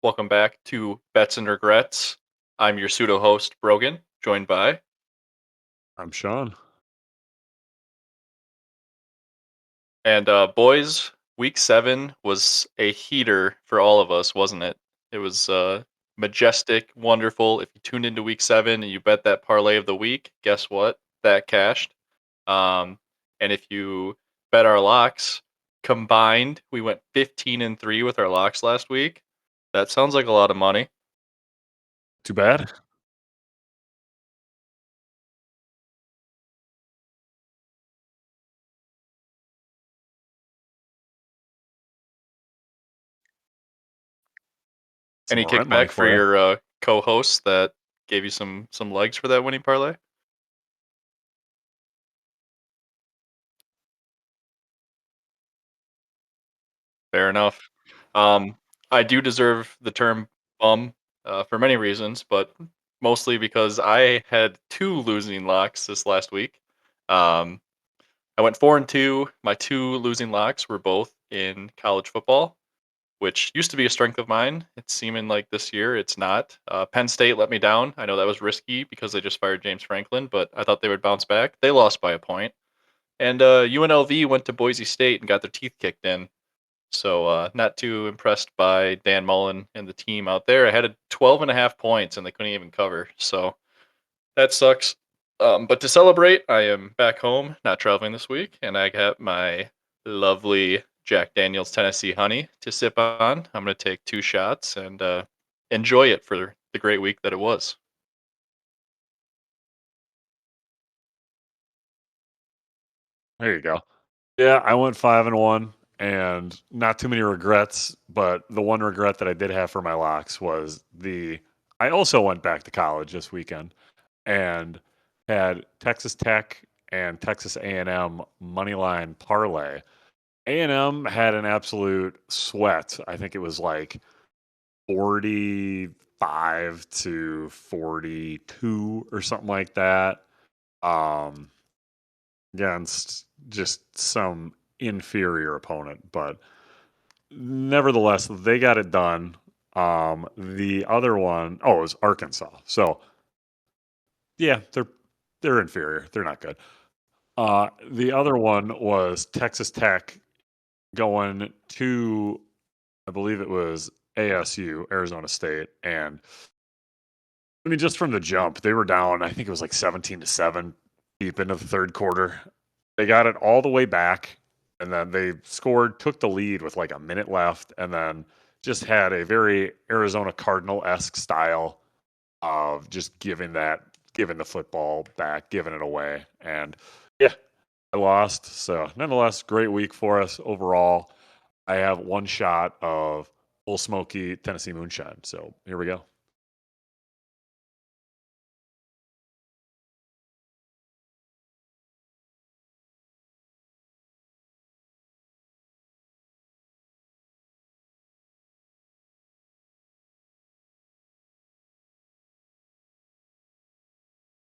Welcome back to Bets and Regrets. I'm your pseudo host, Brogan, joined by, I'm Sean. and boys, week 7 was a heater for all of us, wasn't it? It was majestic, wonderful. If you tuned into week 7 and you bet that parlay of the week, guess what? That cashed. Um, and if you bet our locks combined, we went 15-3 with our locks last week. That sounds like a lot of money. Too bad. Some Any more rent money kickback for for you. your co-hosts that gave you some legs for that winning parlay? Fair enough. Um, I do deserve the term bum for many reasons, but mostly because I had two losing locks this last week. Um, I went 4-2. My two losing locks were both in college football, which used to be a strength of mine. It's seeming like this year it's not. Penn State let me down. I know that was risky because they just fired James Franklin, but I thought they would bounce back. They lost by a point. And UNLV went to Boise State and got their teeth kicked in. So not too impressed by Dan Mullen and the team out there. I had a 12 and a half points and they couldn't even cover. So that sucks. But to celebrate, I am back home, not traveling this week, and I got my lovely Jack Daniels Tennessee Honey to sip on. I'm going to take two shots and enjoy it for the great week that it was. There you go. Yeah, I went 5-1 and not too many regrets, but the one regret that I did have for my locks was the I also went back to college this weekend and had Texas Tech and Texas A&M money line parlay. A&M had an absolute sweat. I think it was like 45 to 42 or something like that. Um against just some inferior opponent, but nevertheless, they got it done. The other one, oh, it was Arkansas. So yeah, they're inferior. They're not good. The other one was Texas Tech going to, I believe it was ASU, Arizona State, and I mean, just from the jump, they were down. I think it was like 17-7 deep into the third quarter. They got it all the way back, and then they scored, took the lead with like a minute left, and then just had a very Arizona Cardinal esque style of just giving the football back, giving it away. And yeah, I lost. So, nonetheless, great week for us overall. I have one shot of Old Smoky Tennessee Moonshine. So, here we go.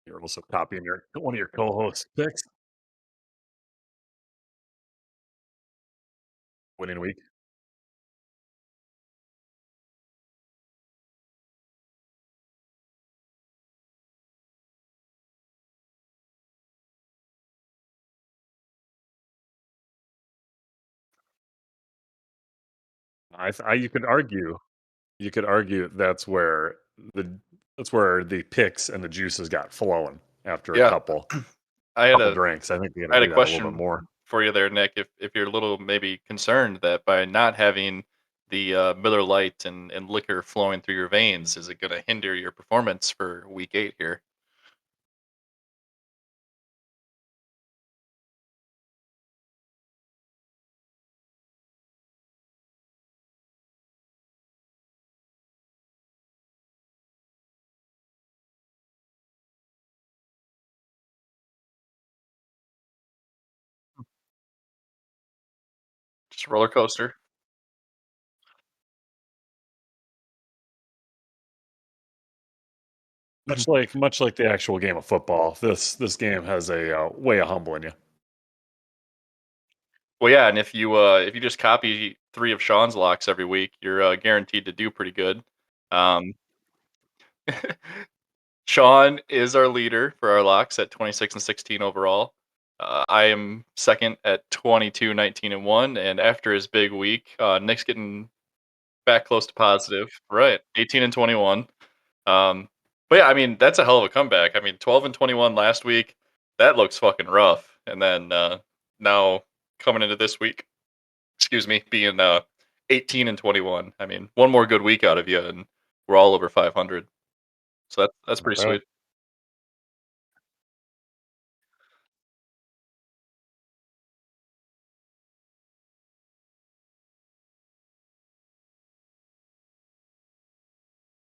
You're also copying your one of your co-host picks. Winning week. You could argue the that's where the picks and the juices got flowing after a Yeah, I had couple a drinks. I think we got I to had a do that a little bit question more. for you there, Nick. If you're a little maybe concerned that by not having the Miller Lite and liquor flowing through your veins, is it going to hinder your performance for week 8 here? Just a roller coaster. Much like the actual game of football, this game has a way of humbling you. Well, yeah, and if you just copy 3 of Sean's locks every week, you're, guaranteed to do pretty good. Um, Sean is our leader for our locks at 26 and 16 overall. I am second at 22, 19, and 1, and after his big week, Nick's getting back close to positive. Right, 18 and 21. Um, but yeah, I mean, that's a hell of a comeback. I mean, 12 and 21 last week, that looks fucking rough. And then now coming into this week, excuse me, being 18 and 21. I mean, one more good week out of you, and we're all over 500. So that's pretty Okay. sweet.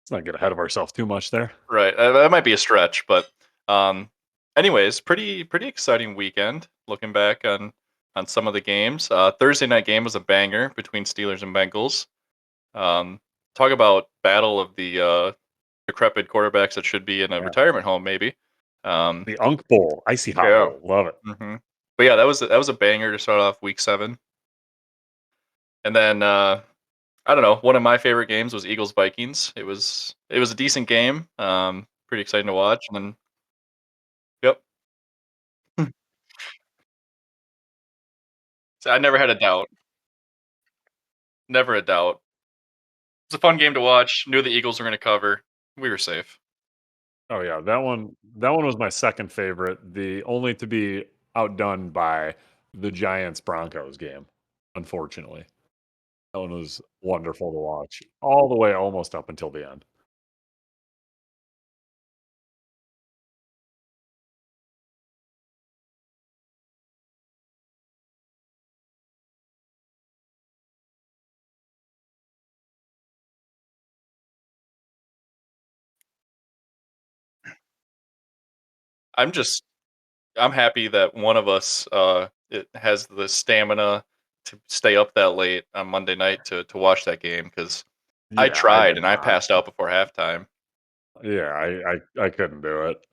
Let's not get ahead of ourselves too much there. Right, that might be a stretch, but um, anyways, pretty exciting weekend. Looking back on some of the games, Thursday night game was a banger between Steelers and Bengals. Um, talk about battle of the decrepit quarterbacks that should be in a Yeah. retirement home, maybe. Um, The Unk Bowl, icy hot yeah. bowl, love it. But yeah, that was a banger to start off week 7. And then I don't know, one of my favorite games was Eagles Vikings. It was a decent game. Pretty exciting to watch. And then yep, so I never had a doubt, never a doubt. It's a fun game to watch. Knew the Eagles were going to cover. We were safe. Oh yeah, that one was my second favorite. The only to be outdone by the Giants Broncos game, unfortunately. That one was wonderful to watch all the way almost up until the end. I'm just I'm happy that one of us it has the stamina to stay up that late on Monday night to watch that game because I Yeah, I tried did and I not. passed out before halftime. Yeah, I couldn't do it.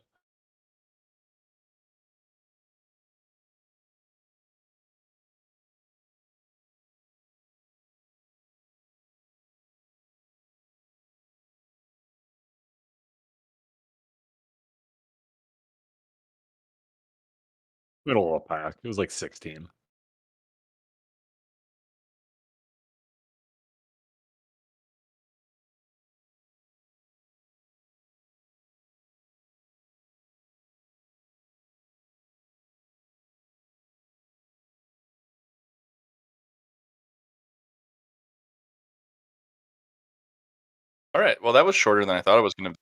Middle of the pack. It was like 16. All right, well that was shorter than I thought it was going to.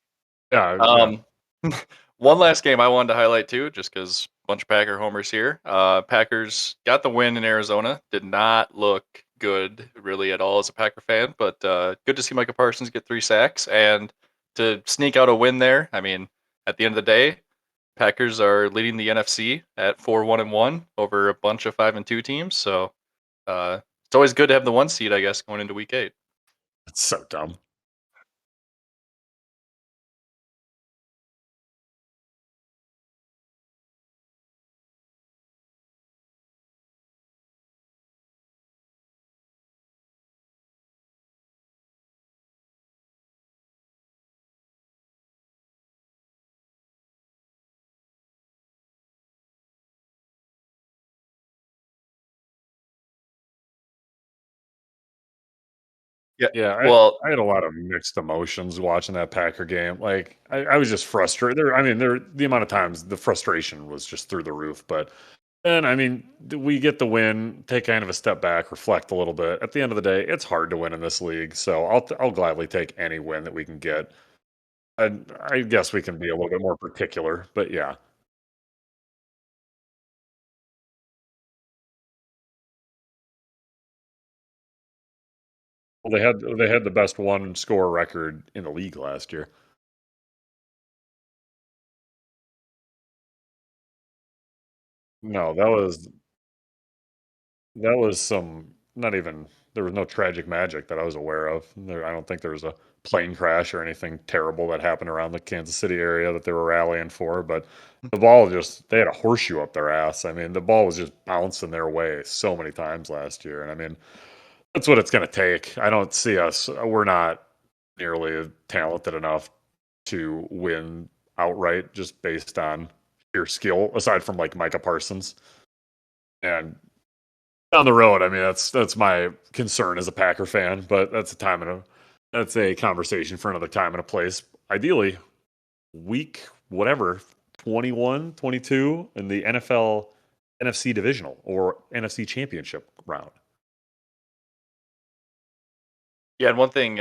Yeah, yeah. Um, one last game I wanted to highlight too, just because bunch of Packer homers here. Packers got the win in Arizona. Did not look good really at all as a Packer fan, but good to see Micah Parsons get 3 sacks and to sneak out a win there. I mean, at the end of the day, Packers are leading the NFC at 4-1-1 over a bunch of 5-2 teams. So it's always good to have the 1 seed, I guess, going into Week 8. It's so dumb. Yeah. Yeah, Well, I had a lot of mixed emotions watching that Packer game. Like, I was just frustrated. I mean, the amount of times the frustration was just through the roof. But then, I mean, we get the win, take kind of a step back, reflect a little bit. At the end of the day, it's hard to win in this league, so I'll gladly take any win that we can get. I guess we can be a little bit more particular, but yeah. Well, they had the best one score record in the league last year. No, that was some not even there was no tragic magic that I was aware of. I don't think there was a plane crash or anything terrible that happened around the Kansas City area that they were rallying for. But the ball just they had a horseshoe up their ass. I mean, the ball was just bouncing their way so many times last year, and I mean that's what it's going to take. I don't see us. We're not nearly talented enough to win outright just based on pure skill, aside from like Micah Parsons. And down the road, I mean, that's my concern as a Packer fan, but that's a conversation for another time and a place. Ideally, week whatever 21, 22 in the NFL NFC divisional or NFC championship round. Yeah, and one thing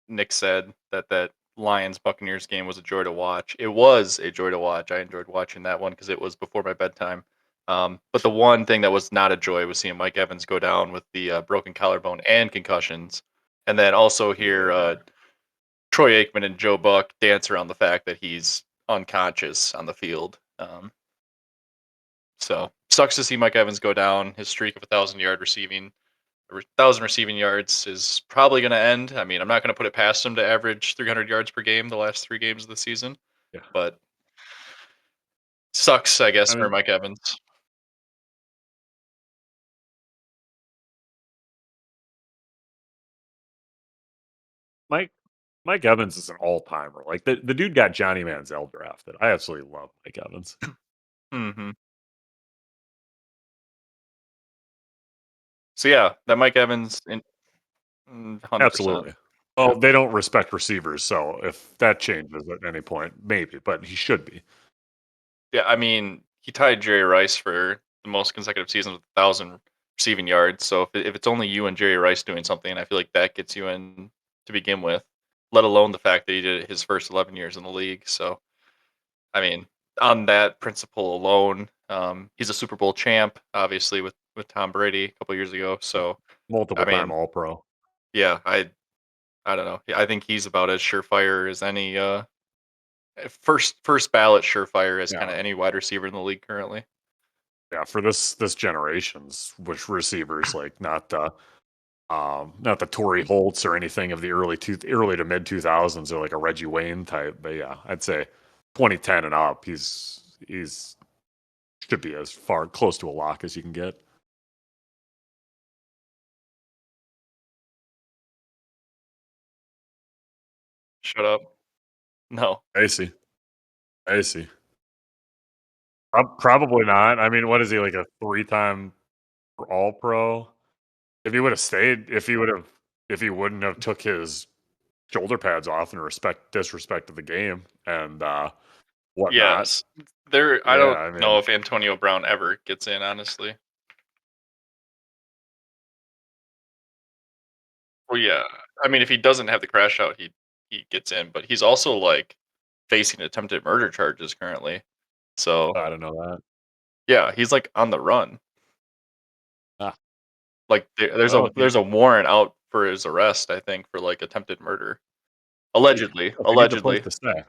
Nick said that Lions Buccaneers game was a joy to watch. It was a joy to watch. I enjoyed watching that one because it was before my bedtime. But the one thing that was not a joy was seeing Mike Evans go down with the broken collarbone and concussions, and then also hear Yeah. Troy Aikman and Joe Buck dance around the fact that he's unconscious on the field. So sucks to see Mike Evans go down. His streak of 1,000 yard receiving 1,000 receiving yards is probably going to end. I mean, I'm not going to put it past him to average 300 yards per game the last 3 games of the season, Yeah. but sucks, I guess, I for mean, Mike Evans. Mike Mike Evans is an all timer. Like the dude got Johnny Manziel drafted. I absolutely love Mike Evans. Hmm. So yeah, that Mike Evans, 100%. Absolutely. Yeah, Well, they don't respect receivers, so if that changes at any point, maybe, but he should be. yeah. I mean, he tied Jerry Rice for the most consecutive seasons with 1,000 receiving yards. So if it's only you and Jerry Rice doing something, I feel like that gets you in to begin with. Let alone the fact that he did it his first 11 years in the league. So I mean, on that principle alone, he's a Super Bowl champ, obviously with Tom Brady a couple years ago. So I Multiple time mean, all pro. yeah, I don't know. Yeah, I think he's about as surefire as any first ballot surefire as kind Yeah. of any wide receiver in the league currently. Yeah, for this generation's which receivers like not the Torrey Holtz or anything of the early to mid 2000s or like a Reggie Wayne type, but yeah, I'd say 2010 and up, he's should be as far close to a lock as you can get. Shut up. No. I see. I see. Probably not. I mean, what is he like a three-time all pro? If he would have stayed, if he wouldn't have took his shoulder pads off and disrespected the game and whatnot. Yes. There. I Yeah, don't I know mean, if Antonio Brown ever gets in. Honestly. Well, yeah. I mean, if he doesn't have the crash out, he gets in. But he's also like facing attempted murder charges currently. So I don't know that. yeah, he's like on the run. Ah, Like well, if there's a warrant out for his arrest, I think, for like attempted murder. he needs a place Allegedly. to stay.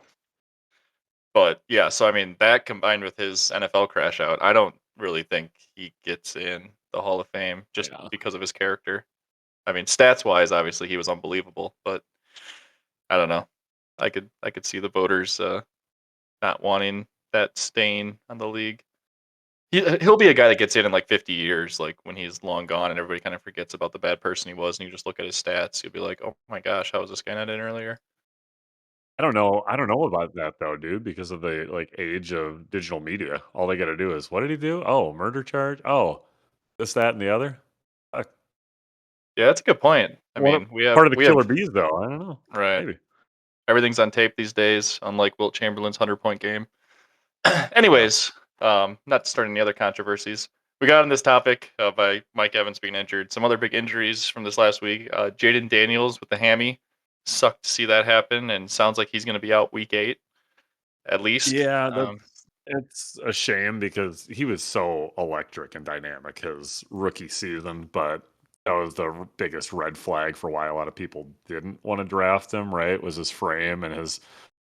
But yeah, so I mean that combined with his NFL crash out, I don't really think he gets in the Hall of Fame just Yeah, because of his character. I mean, stats wise, obviously he was unbelievable, but I don't know. I could see the voters not wanting that stain on the league. He'll be a guy that gets in like 50 years, like when he's long gone and everybody kind of forgets about the bad person he was, and you just look at his stats, you'll be like, "Oh my gosh, how was this guy not in earlier?" I don't know. I don't know about that though, dude, because of the like age of digital media. All they got to do is, what did he do? Oh, murder charge. Oh, this, that, and the other. Uh, Yeah, that's a good point. I one of, mean, we have part of the we have killer bees, though. I don't know. right. Maybe. Everything's on tape these days, unlike Wilt Chamberlain's 100-point game. Yeah. Anyways, not to start any other controversies. We got on this topic by Mike Evans being injured. Some other big injuries from this last week. Jaden Daniels with the hammy. Sucked to see that happen, and sounds like he's going to be out week 8 at least. Yeah, it's a shame because he was so electric and dynamic his rookie season, but that was the biggest red flag for why a lot of people didn't want to draft him, right? Was his frame and his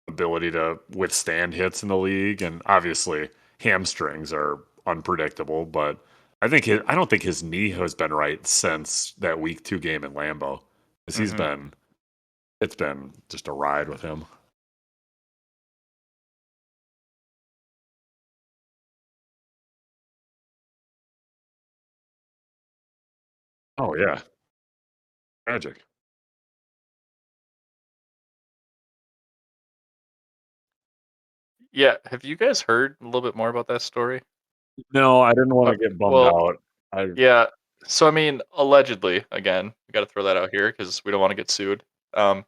ability to withstand hits in the league. And obviously hamstrings are unpredictable, but I don't think his knee has been right since that week 2 game in Lambeau, 'cause Mhm. it's been just a ride with him. Oh, yeah, tragic. Yeah, have you guys heard a little bit more about that story? No, I didn't wanna Okay, get bummed well, out. I yeah. So, I mean, allegedly, again, we gotta throw that out here because we don't wanna get sued. Um,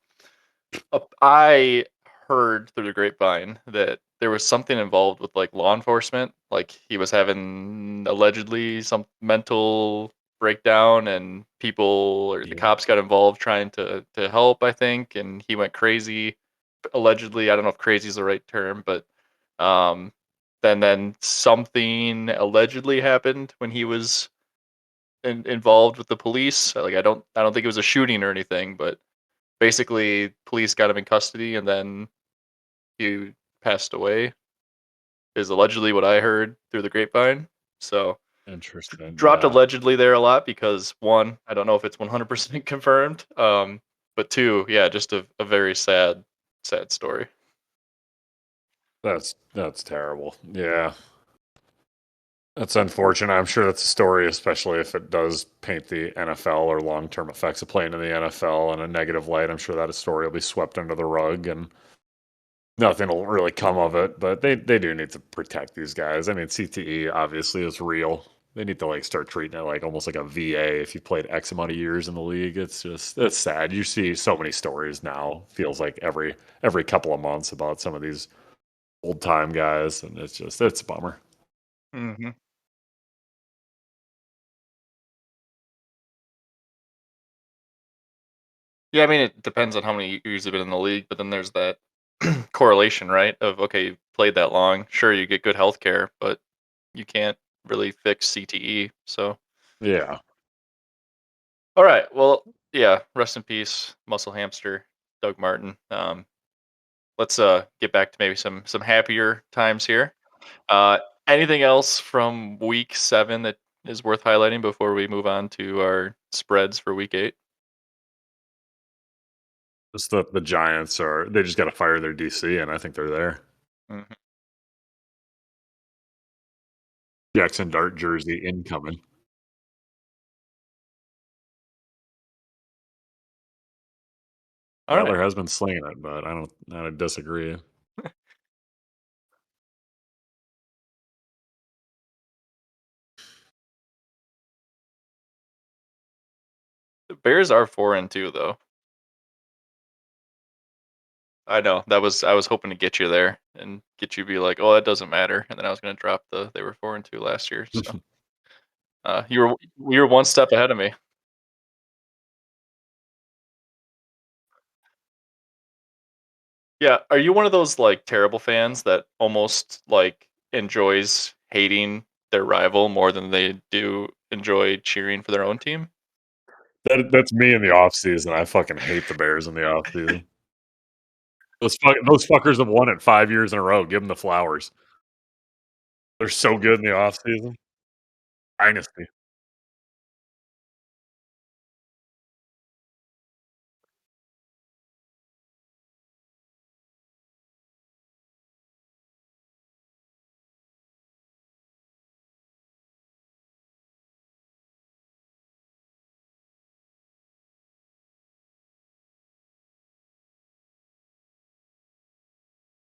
I heard through the grapevine that there was something involved with, like, law enforcement, like, he was having allegedly some mental breakdown and people or the yeah, cops got involved trying to help, I think, and he went crazy. Allegedly, I don't know if crazy is the right term, but, um, then something allegedly happened when he was involved with the police. Like, I don't think it was a shooting or anything, but basically, police got him in custody, and then he passed away, is allegedly what I heard through the grapevine. So, interesting, dropped yeah. allegedly there a lot because, 1, I don't know if it's 100% confirmed, but 2, yeah, just a very sad story. That's terrible. Yeah. That's unfortunate. I'm sure that's a story, especially if it does paint the NFL or long-term effects of playing in the NFL in a negative light. I'm sure that a story will be swept under the rug and nothing will really come of it. But they do need to protect these guys. I mean, CTE obviously is real. They need to like start treating it like almost like a VA. If you played X amount of years in the league, it's sad. You see so many stories now. Feels like every couple of months about some of these old time guys, and it's a bummer. Mhm. Yeah, I mean, it depends on how many years you've been in the league, but then there's that correlation, right? Of, okay, you played that long, sure, you get good health care, but you can't really fix CTE. So, Yeah. all right, well, yeah, rest in peace, muscle hamster, Doug Martin. Let's get back to maybe some happier times here. Uh, Anything else from week 7 that is worth highlighting before we move on to our spreads for week 8? Just the Giants are they just gotta fire their DC, and I think they're there. Mhm. Jackson Dart jersey incoming. All right, Butler has been slinging it, but I disagree. the Bears are 4-2 though. I know. I was hoping to get you there and get you to be like, "Oh, that doesn't matter." And then I was gonna drop they were 4-2 last year, so, you were one step ahead of me. Yeah, are you one of those, like, terrible fans that almost, like, enjoys hating their rival more than they do enjoy cheering for their own team? That's me in the off season. I fucking hate the Bears in the off season. Those fuckers have won it 5 years in a row. Give them the flowers. They're so good in the off season. Dynasty.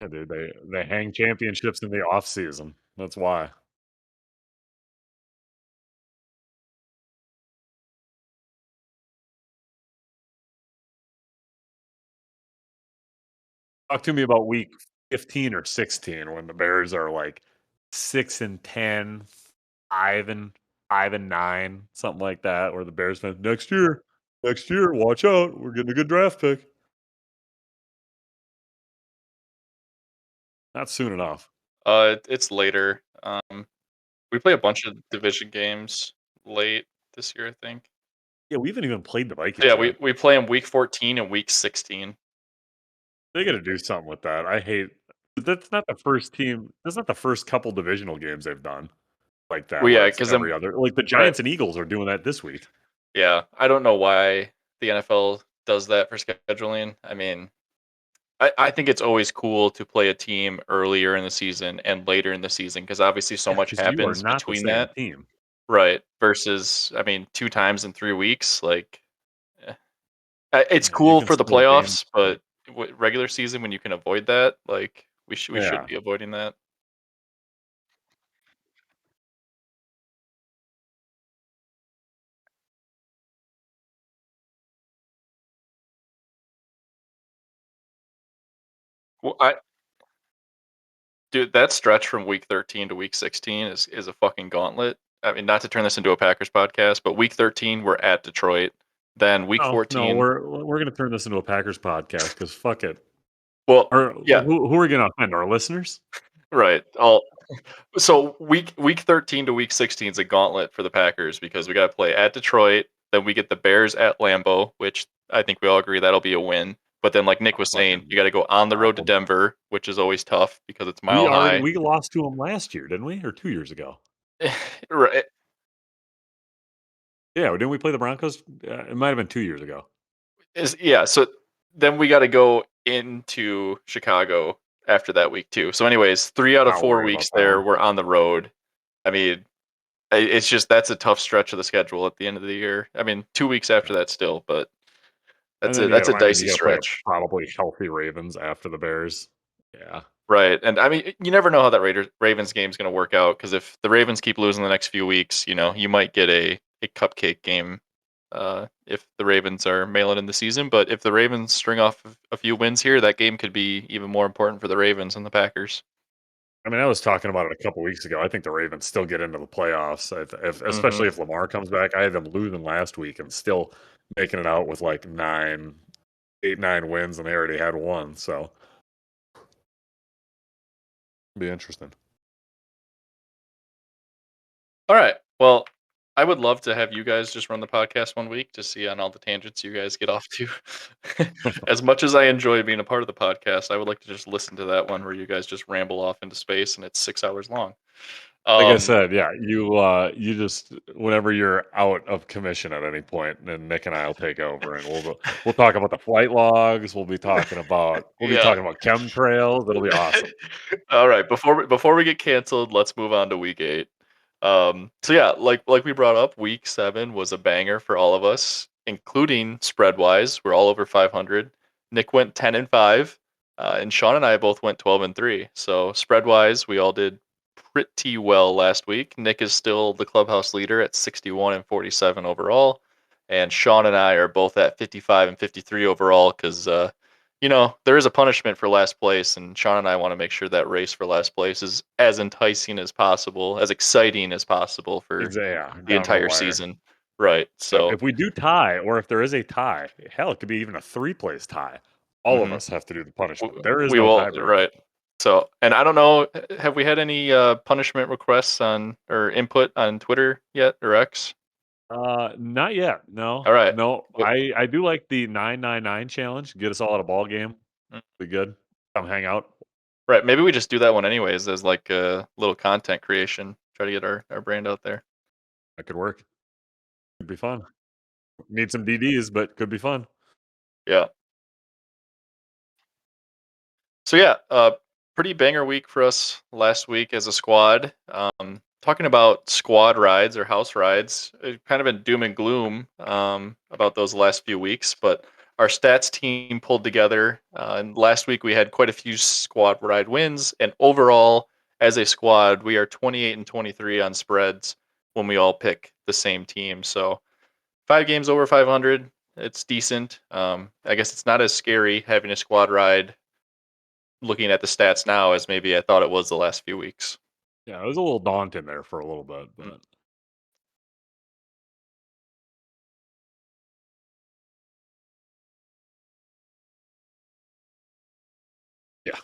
Yeah, dude, they hang championships in the off season. That's why. Talk to me about week 15 or 16 when the Bears are like 6 and 10, 5 and 5 and 9, something like that, where the Bears fans next year, watch out. We're getting a good draft pick. Not soon enough. It's later. We play a bunch of division games late this year, I think. Yeah, we haven't even played the Yeah, Vikings we yet. we play them week 14 and week 16. They gotta do something with that. I hate that's not the first couple divisional games they've done. like Well, that, where yeah, it's because then every other, like the right. Giants and Eagles are doing that this week. Yeah, I don't know why the NFL does that for scheduling. I mean, I think it's always cool to play a team earlier in the season and later in the season because obviously so Yeah, much because you are happens not the between same that. team. Right. Versus, I mean, 2 times in 3 weeks, like, eh, it's Yeah, you cool can for the still game. playoffs, but regular season when you can avoid that, like, we should Yeah. be avoiding that. Well, I dude, that stretch from week 13 to week 16 is a fucking gauntlet. I mean, not to turn this into a Packers podcast, but week 13, we're at Detroit. Then week No, no, 14 we're gonna turn this into a Packers podcast because fuck it. well, Or yeah, who are we gonna offend? Our listeners? right. All so week 13 to week 16 is a gauntlet for the Packers because we got to play at Detroit, then we get the Bears at Lambeau, which I think we all agree that'll be a win. But then, like Nick was saying, Fucking you got to go on the road to problem. Denver, which is always tough because it's mile high. We lost to them last year, didn't we? Or 2 years ago? Right. Yeah, didn't we play the Broncos? It might have been 2 years ago. Yeah. So then we got to go into Chicago after that week too. So, anyways, 3 out of 4 Not worried about weeks that there, one. we're on the road. I mean, it's just that's a tough stretch of the schedule at the end of the year. I mean, 2 weeks after that still, but And then that's a you dicey gotta play a stretch. probably healthy Ravens after the Bears. Yeah. Right, and I mean, you never know how that Ravens game is gonna work out because if the Ravens keep losing the next few weeks, you might get a cupcake game, if the Ravens are mailing in the season, but if the Ravens string off a few wins here, that game could be even more important for the Ravens and the Packers. I mean, I was talking about it a couple weeks ago. I think the Ravens still get into the playoffs, if Mhm. especially if Lamar comes back. I had them losing last week and still making it out with, like, 9 wins, and they already had 1, so be interesting. Alright, well, I would love to have you guys just run the podcast one week to see on all the tangents you guys get off to. As much as I enjoy being a part of the podcast, I would like to just listen to that one where you guys just ramble off into space and it's 6 hours long. Like I Um said, yeah, you just whenever you're out of commission at any point, then Nick and I will take over, and we'll talk about the flight logs. We'll be Yeah. talking about chemtrails. It'll be awesome. All right. Before we get canceled, let's move on to week 8. So yeah, like we brought up, week 7 was a banger for all of us, including spread wise. We're all over 500. Nick went 10-5, and Sean and I both went 12-3. So spread wise, we all did pretty well last week. Nick is still the clubhouse leader at 61-47 overall, and Sean and I are both at 55-53 overall because there is a punishment for last place, and Sean and I want to make sure that race for last place is as enticing as possible, as exciting as possible for Yeah, the down to the entire wire. season. Right. So, If we do tie, or if there is a tie, hell, it could be even a three-place tie. All of mhm, us have to do the punishment. There is we no will. tiebreaker. Right. So, and I don't know, have we had any punishment requests on or input on Twitter yet or X? Not yet. No, All right. no. Well, I do like the 999 challenge. Get us all at a ball game. mm, Be good. Come hang out. right. Maybe we just do that one anyways as like a little content creation. Try to get our brand out there. That could work. Could be fun. Need some DDs, but could be fun. Yeah. So yeah, pretty banger week for us last week as a squad. Talking about squad rides or house rides, kind of been doom and gloom about those last few weeks, but our stats team pulled together. And last week we had quite a few squad ride wins, and overall, as a squad, we are 28-23 on spreads when we all pick the same team. So 5 games over 500, it's decent. I guess it's not as scary having a squad ride looking at the stats now as maybe I thought it was the last few weeks. Yeah, it was a little daunting there for a little bit, Mm, but yeah,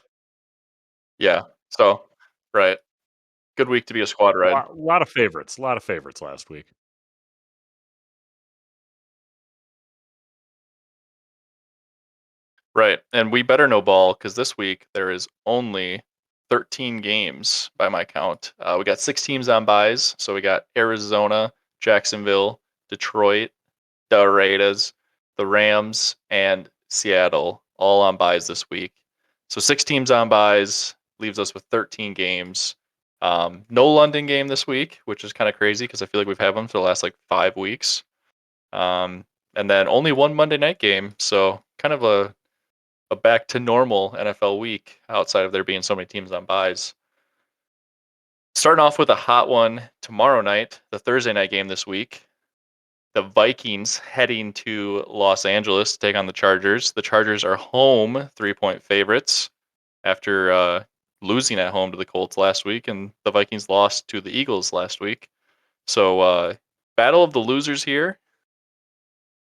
yeah. So, right. Good week to be a squad ride. lot of favorites. A lot of favorites last week. Right. And we better know ball because this week there is only 13 games by my count. We got 6 teams on buys, so we got Arizona, Jacksonville, Detroit, the Raiders, the Rams, and Seattle all on buys this week. So 6 teams on buys leaves us with 13 games. No London game this week, which is kind of crazy because I feel like we've had them for the last like 5 weeks. Um, and then only one Monday night game, so kind of a back to normal NFL week outside of there being so many teams on buys. Starting off with a hot one tomorrow night, the Thursday night game this week. The Vikings heading to Los Angeles to take on the Chargers. The Chargers are home 3-point favorites after losing at home to the Colts last week, and the Vikings lost to the Eagles last week. So, battle of the losers here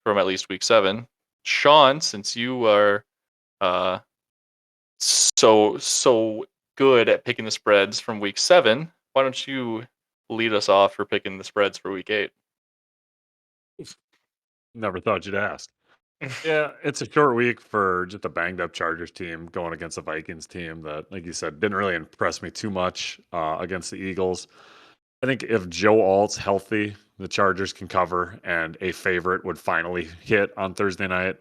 from at least week 7. Sean, since you are uh, so good at picking the spreads from week 7, why don't you lead us off for picking the spreads for week 8? Never thought you'd ask. Yeah, it's a short week for just a banged up Chargers team going against a Vikings team that, like you said, didn't really impress me too much against the Eagles. I think if Joe Alt's healthy, the Chargers can cover, and a favorite would finally hit on Thursday night.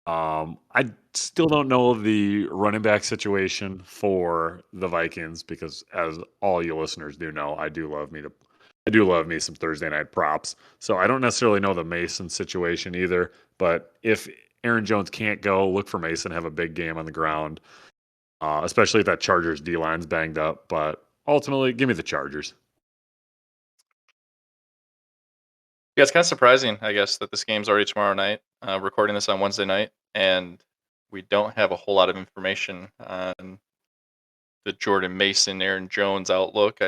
I still don't know the running back situation for the Vikings because, as all you listeners do know, I do love me some Thursday night props. So I don't necessarily know the Mason situation either. But if Aaron Jones can't go, look for Mason have a big game on the ground, especially if that Chargers D line's banged up. But ultimately, give me the Chargers. Yeah, it's kind of surprising, I guess, that this game's already tomorrow night. Recording this on Wednesday night, and we don't have a whole lot of information on the Jordan Mason, Aaron Jones outlook.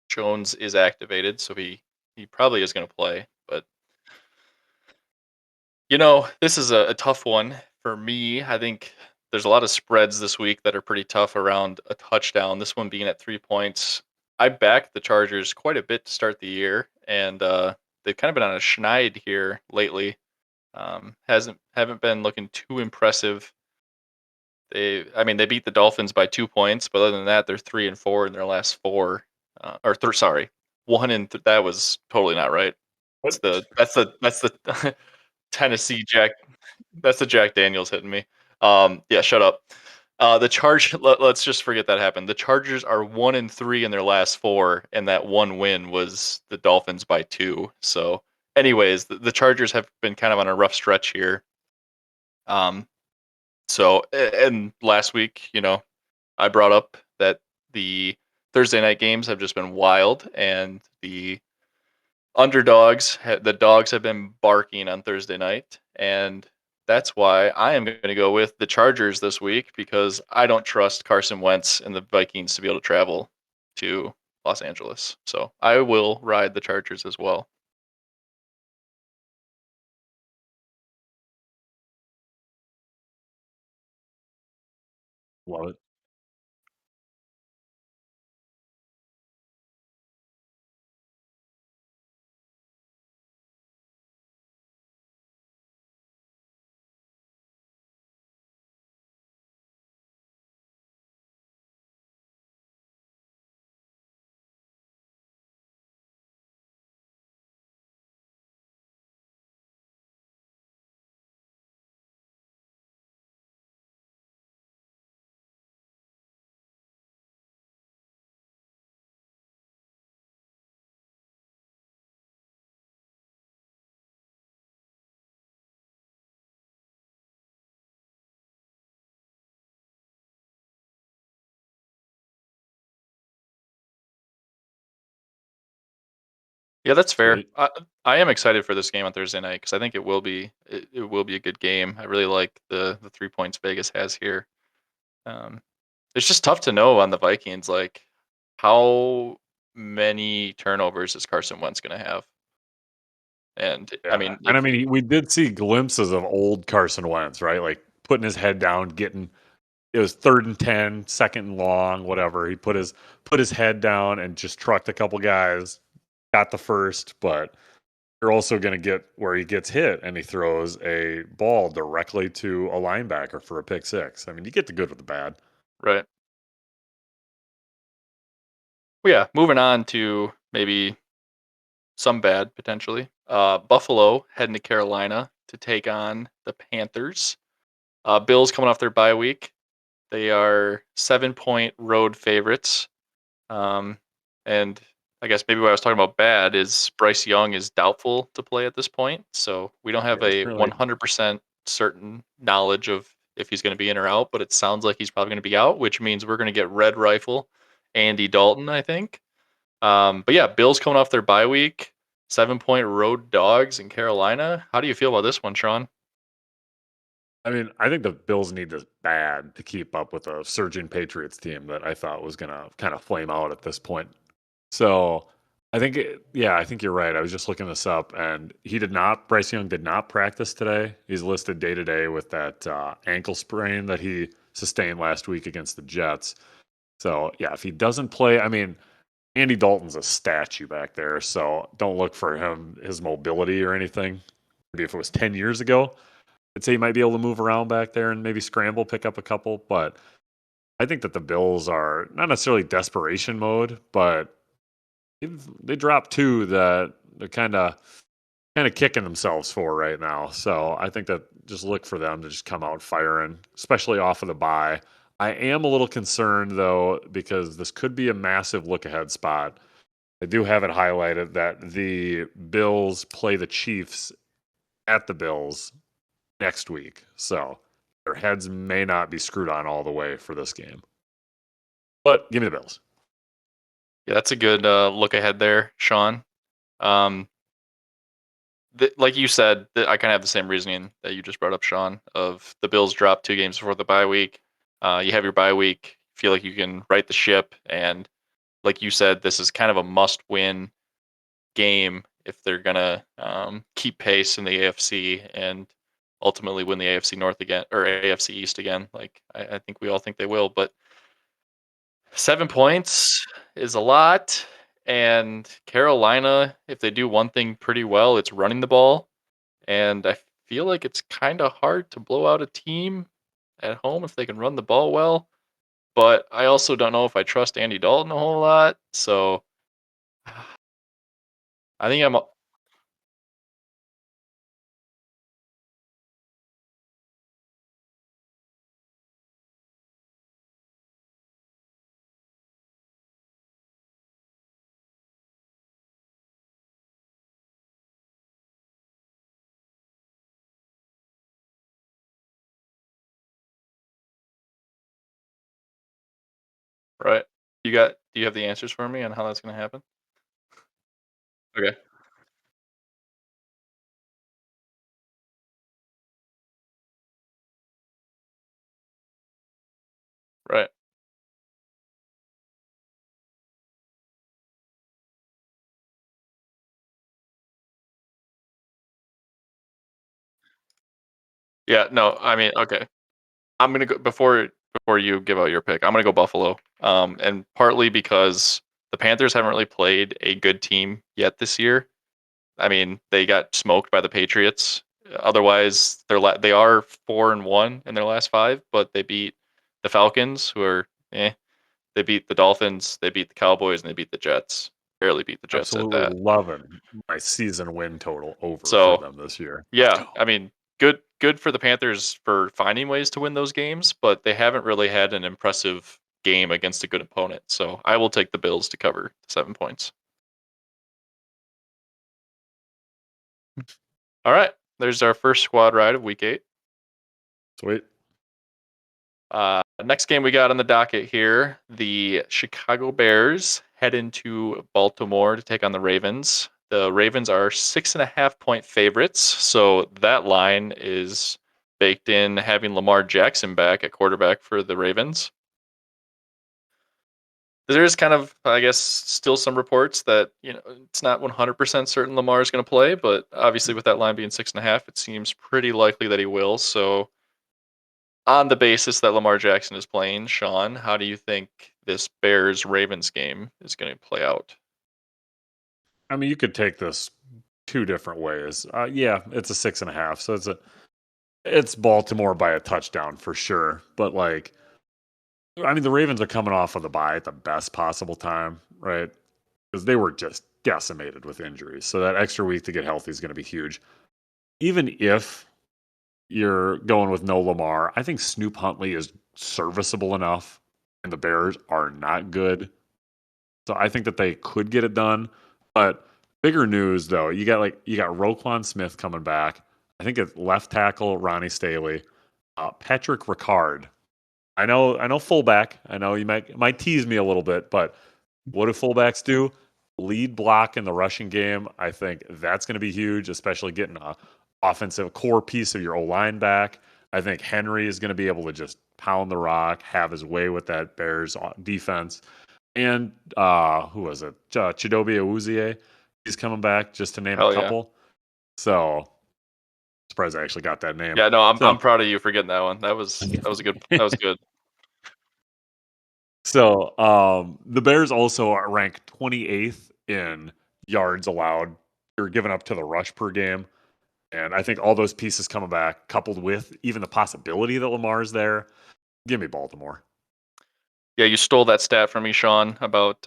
Jones is activated, so he probably is going to play. But this is a tough one for me. I think there's a lot of spreads this week that are pretty tough around a touchdown. This one being at 3 points. I backed the Chargers quite a bit to start the year, and they've kind of been on a schneid here lately. Hasn't haven't been looking too impressive. I mean, they beat the Dolphins by 2 points, but other than that, they're 3-4 in their last four. Sorry, that was totally not right. What? That's the Tennessee Jack. That's the Jack Daniels hitting me. Yeah, shut up. The charge. Let's just forget that happened. The Chargers are 1-3 in their last four, and that one win was the Dolphins by two. So, anyways, the Chargers have been kind of on a rough stretch here. Um, and last week, I brought up that the Thursday night games have just been wild, and the dogs have been barking on Thursday night, and that's why I am going to go with the Chargers this week because I don't trust Carson Wentz and the Vikings to be able to travel to Los Angeles. So I will ride the Chargers as well. Love it. Yeah, that's fair. Sweet. I am excited for this game on Thursday night because I think it will be a good game. I really like the 3 points Vegas has here. Um, it's just tough to know on the Vikings, like how many turnovers is Carson Wentz going to have? And I Yeah, mean, and like, I mean, we did see glimpses of old Carson Wentz, right? Like putting his head down, getting it was 3rd and 10, second and long, whatever. He put his head down and just trucked a couple guys, got the first, but you're also going to get where he gets hit and he throws a ball directly to a linebacker for a pick six. I mean, you get the good with the bad. right? Well, yeah, moving on to maybe some bad potentially. Buffalo heading to Carolina to take on the Panthers. Bills coming off their bye week. They are 7-point road favorites. Um, and I guess maybe what I was talking about bad is Bryce Young is doubtful to play at this point. So we don't have Yeah, he's a currently 100% certain knowledge of if he's going to be in or out, but it sounds like he's probably going to be out, which means we're going to get Red Rifle, Andy Dalton, I think. But yeah, Bills coming off their bye week, 7-point road dogs in Carolina. How do you feel about this one, Sean? I mean, I think the Bills need this bad to keep up with a surging Patriots team that I thought was going to kind of flame out at this point. So I think, yeah, I think you're right. I was just looking this up, and Bryce Young did not practice today. He's listed day to day with that ankle sprain that he sustained last week against the Jets. So yeah, if he doesn't play, I mean, Andy Dalton's a statue back there. So don't look for his mobility or anything. Maybe if it was 10 years ago, I'd say he might be able to move around back there and maybe scramble, pick up a couple. But I think that the Bills are not necessarily desperation mode, but they dropped two that they're kind of kicking themselves for right now. So I think that just look for them to just come out firing, especially off of the bye. I am a little concerned though because this could be a massive look ahead spot. I do have it highlighted that the Bills play the Chiefs at the Bills next week. So their heads may not be screwed on all the way for this game. But give me the Bills. Yeah, that's a good look ahead there, Sean. Um, like you said, I kind of have the same reasoning that you just brought up, Sean. Of the Bills dropped 2 games before the bye week. You have your bye week. Feel like you can right the ship, and like you said, this is kind of a must-win game if they're gonna keep pace in the AFC and ultimately win the AFC North again or AFC East again. Like I think we all think they will, but 7 points is a lot. And Carolina, if they do one thing pretty well, it's running the ball. And I feel like it's kind of hard to blow out a team at home if they can run the ball well. But I also don't know if I trust Andy Dalton a whole lot. So I think I'm right. Do you have the answers for me on how that's going to happen? Okay. Right. Yeah, no, I mean, okay. I'm gonna go before you give out your pick. I'm gonna go Buffalo, and partly because the Panthers haven't really played a good team yet this year. I mean, they got smoked by the Patriots. Otherwise, they are 4-1 in their last five, but they beat the Falcons, who are eh. They beat the Dolphins, they beat the Cowboys, and they beat the Jets. Barely beat the Jets at Absolutely that. loving my season win total over for So them this year. Let's yeah, go. I mean, good for the Panthers for finding ways to win those games, but they haven't really had an impressive game against a good opponent. So I will take the Bills to cover 7 points. All right, there's our first squad ride of Week 8. Sweet. Next game we got on the docket here: the Chicago Bears head into Baltimore to take on the Ravens. The Ravens are 6.5-point favorites, so that line is baked in having Lamar Jackson back at quarterback for the Ravens. There is kind of, I guess, still some reports that it's not 100% certain Lamar is going to play, but obviously with that line being 6.5, it seems pretty likely that he will. So, on the basis that Lamar Jackson is playing, Sean, how do you think this Bears Ravens game is going to play out? I mean, you could take this two different ways. Yeah, it's a 6.5, so it's Baltimore by a touchdown for sure. But like, I mean, the Ravens are coming off of the bye at the best possible time, right? Because they were just decimated with injuries. So that extra week to get healthy is going to be huge. Even if you're going with no Lamar, I think Snoop Huntley is serviceable enough, and the Bears are not good. So I think that they could get it done. But bigger news though, you got Roquan Smith coming back. I think it's left tackle Ronnie Staley, Patrick Ricard. I know fullback. I know you might tease me a little bit, but what do fullbacks do? Lead block in the rushing game. I think that's going to be huge, especially getting a offensive core piece of your O line back. I think Henry is going to be able to just pound the rock, have his way with that Bears defense. And who was it? Chidobe Awuzie. He's coming back, just to name a Hell yeah. couple. So surprised I actually got that name. Yeah, no, I'm So proud of you for getting that one. That was a good that was good. The Bears also are ranked 28th in yards allowed or given up to the rush per game. And I think all those pieces coming back, coupled with even the possibility that Lamar's there, give me Baltimore. Yeah, you stole that stat from me, Sean, about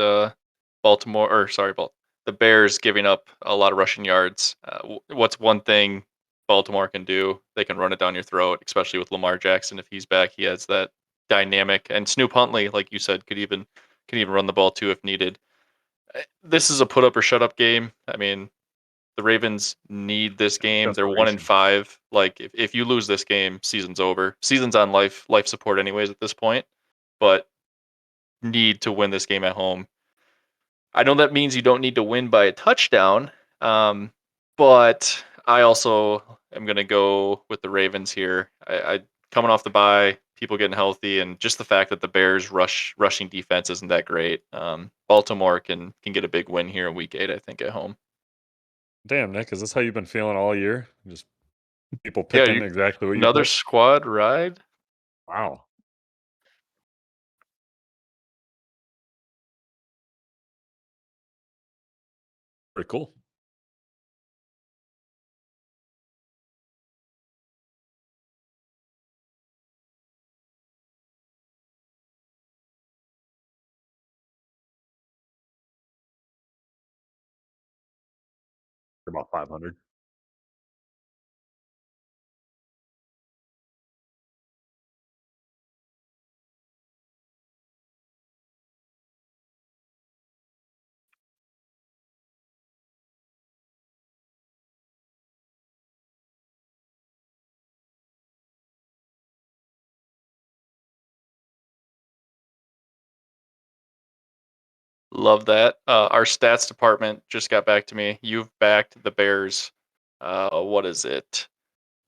Baltimore, or sorry, the Bears giving up a lot of rushing yards. What's one thing Baltimore can do? They can run it down your throat, especially with Lamar Jackson. If he's back, he has that dynamic. And Snoop Huntley, like you said, could even run the ball too if needed. This is a put up or shut up game. I mean, the Ravens need this game. They're one in Desperation. five. Like if you lose this game, season's over. Season's on life support anyways at this point. But need to win this game at home. I know that means you don't need to win by a touchdown, but I also am going to go with the Ravens here. I coming off the bye, people getting healthy, and just the fact that the Bears rushing defense isn't that great. Baltimore can get a big win here in Week 8, I think, at home. Damn, Nick, is this how you've been feeling all year? Just people Yeah, picking exactly what you another picked? squad ride. Wow. Pretty cool. About 500. Love that. Our stats department just got back to me. You've backed the Bears. What is it?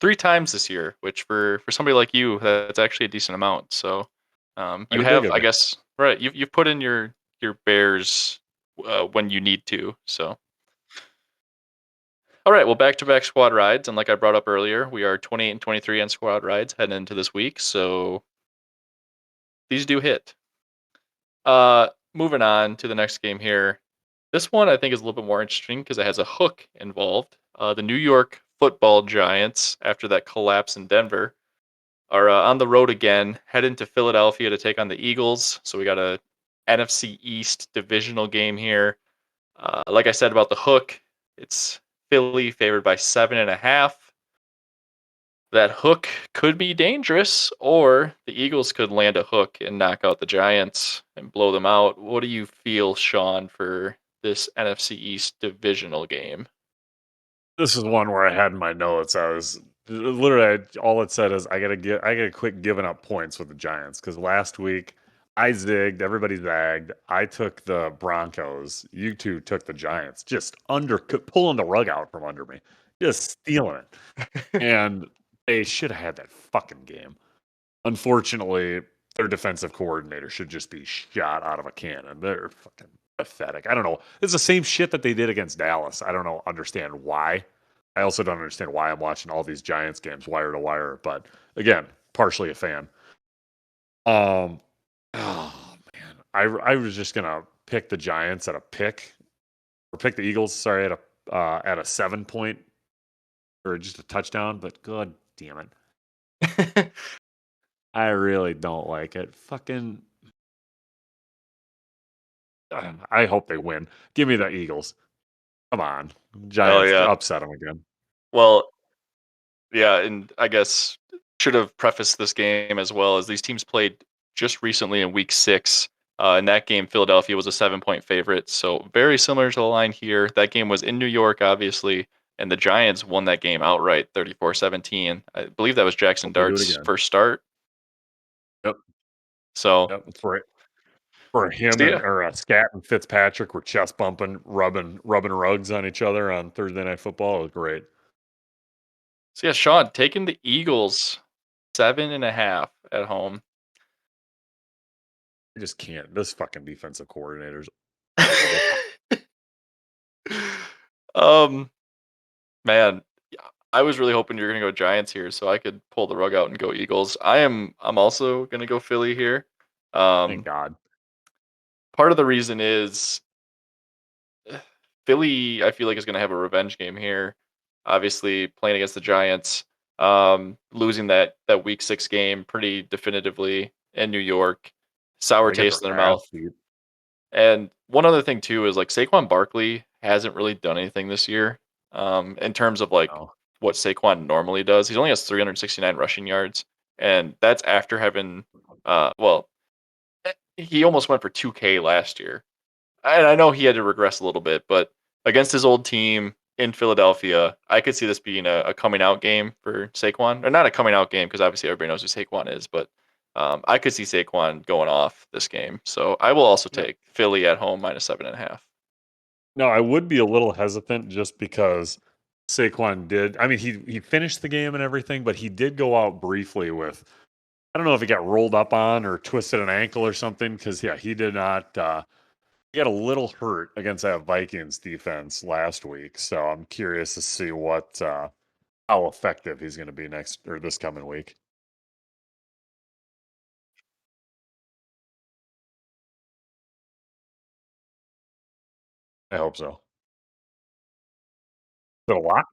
3 times this year, which for somebody like you, that's actually a decent amount. So, you Mighty big have, of I me. guess, right? You've put in your Bears when you need to. So, all right. Well, back to back squad rides, and like I brought up earlier, we are 28 and 23 on squad rides heading into this week. So these do hit. Moving on to the next game here. This one I think is a little bit more interesting because it has a hook involved. The New York Football Giants, after that collapse in Denver, are on the road again, heading to Philadelphia to take on the Eagles. So we got a NFC East divisional game here. Like I said about the hook, it's Philly favored by 7.5. That hook could be dangerous, or the Eagles could land a hook and knock out the Giants and blow them out. What do you feel, Sean, for this NFC East divisional game? This is one where I had in my notes. I was literally all it said is I gotta quit giving up points with the Giants because last week I zigged, everybody zagged. I took the Broncos. You two took the Giants, just pulling the rug out from under me, just stealing it. And they should have had that fucking game. Unfortunately, their defensive coordinator should just be shot out of a cannon. They're fucking pathetic. I don't know. It's the same shit that they did against Dallas. I don't know, understand why. I also don't understand why I'm watching all these Giants games wire to wire, but again, partially a fan. Um, oh man, I was just gonna pick the Giants at a pick, or pick the Eagles. Sorry, at a 7 point or just a touchdown, but god damn it, I really don't like it. Fucking I hope they win. Give me the Eagles. Come on, Oh Giants yeah. upset them again. Well, yeah, and I guess should have prefaced this game as well as these teams played just recently in week 6. In that game, Philadelphia was a 7-point favorite. So very similar to the line here. That game was in New York, obviously, and the Giants won that game outright 34-17. I believe that was Jackson Hope they do it Dart's again. first start. Yep, So, yep. For him so yeah. and or Scat and Fitzpatrick were chest bumping, rubbing rugs on each other on Thursday Night Football. It was great. So yeah, Sean, taking the Eagles 7.5 at home. I just can't. This fucking defensive coordinator's horrible. um Man, yeah, I was really hoping you were gonna go Giants here, so I could pull the rug out and go Eagles. I'm also gonna go Philly here. Thank Um, God. Part of the reason is Philly. I feel like is gonna have a revenge game here. Obviously, playing against the Giants, losing that Week 6 game pretty definitively in New York, sour They get taste in their their ass mouth. beat. And one other thing too is like Saquon Barkley hasn't really done anything this year, in terms of like No. what Saquon normally does. He only has 369 rushing yards, and that's after having, well, he almost went for 2K last year. And I know he had to regress a little bit, but against his old team in Philadelphia, I could see this being a coming out game for Saquon, or not a coming out game because obviously everybody knows who Saquon is, but I could see Saquon going off this game. So I will also No. take Philly at home -7.5. No, I would be a little hesitant just because Saquon did. I mean, he finished the game and everything, but he did go out briefly with. I don't know if he got rolled up on or twisted an ankle or something. Because yeah, he did not. He got a little hurt against that Vikings defense last week. So I'm curious to see what how effective he's going to be next or this coming week. I hope so. Is it a lot?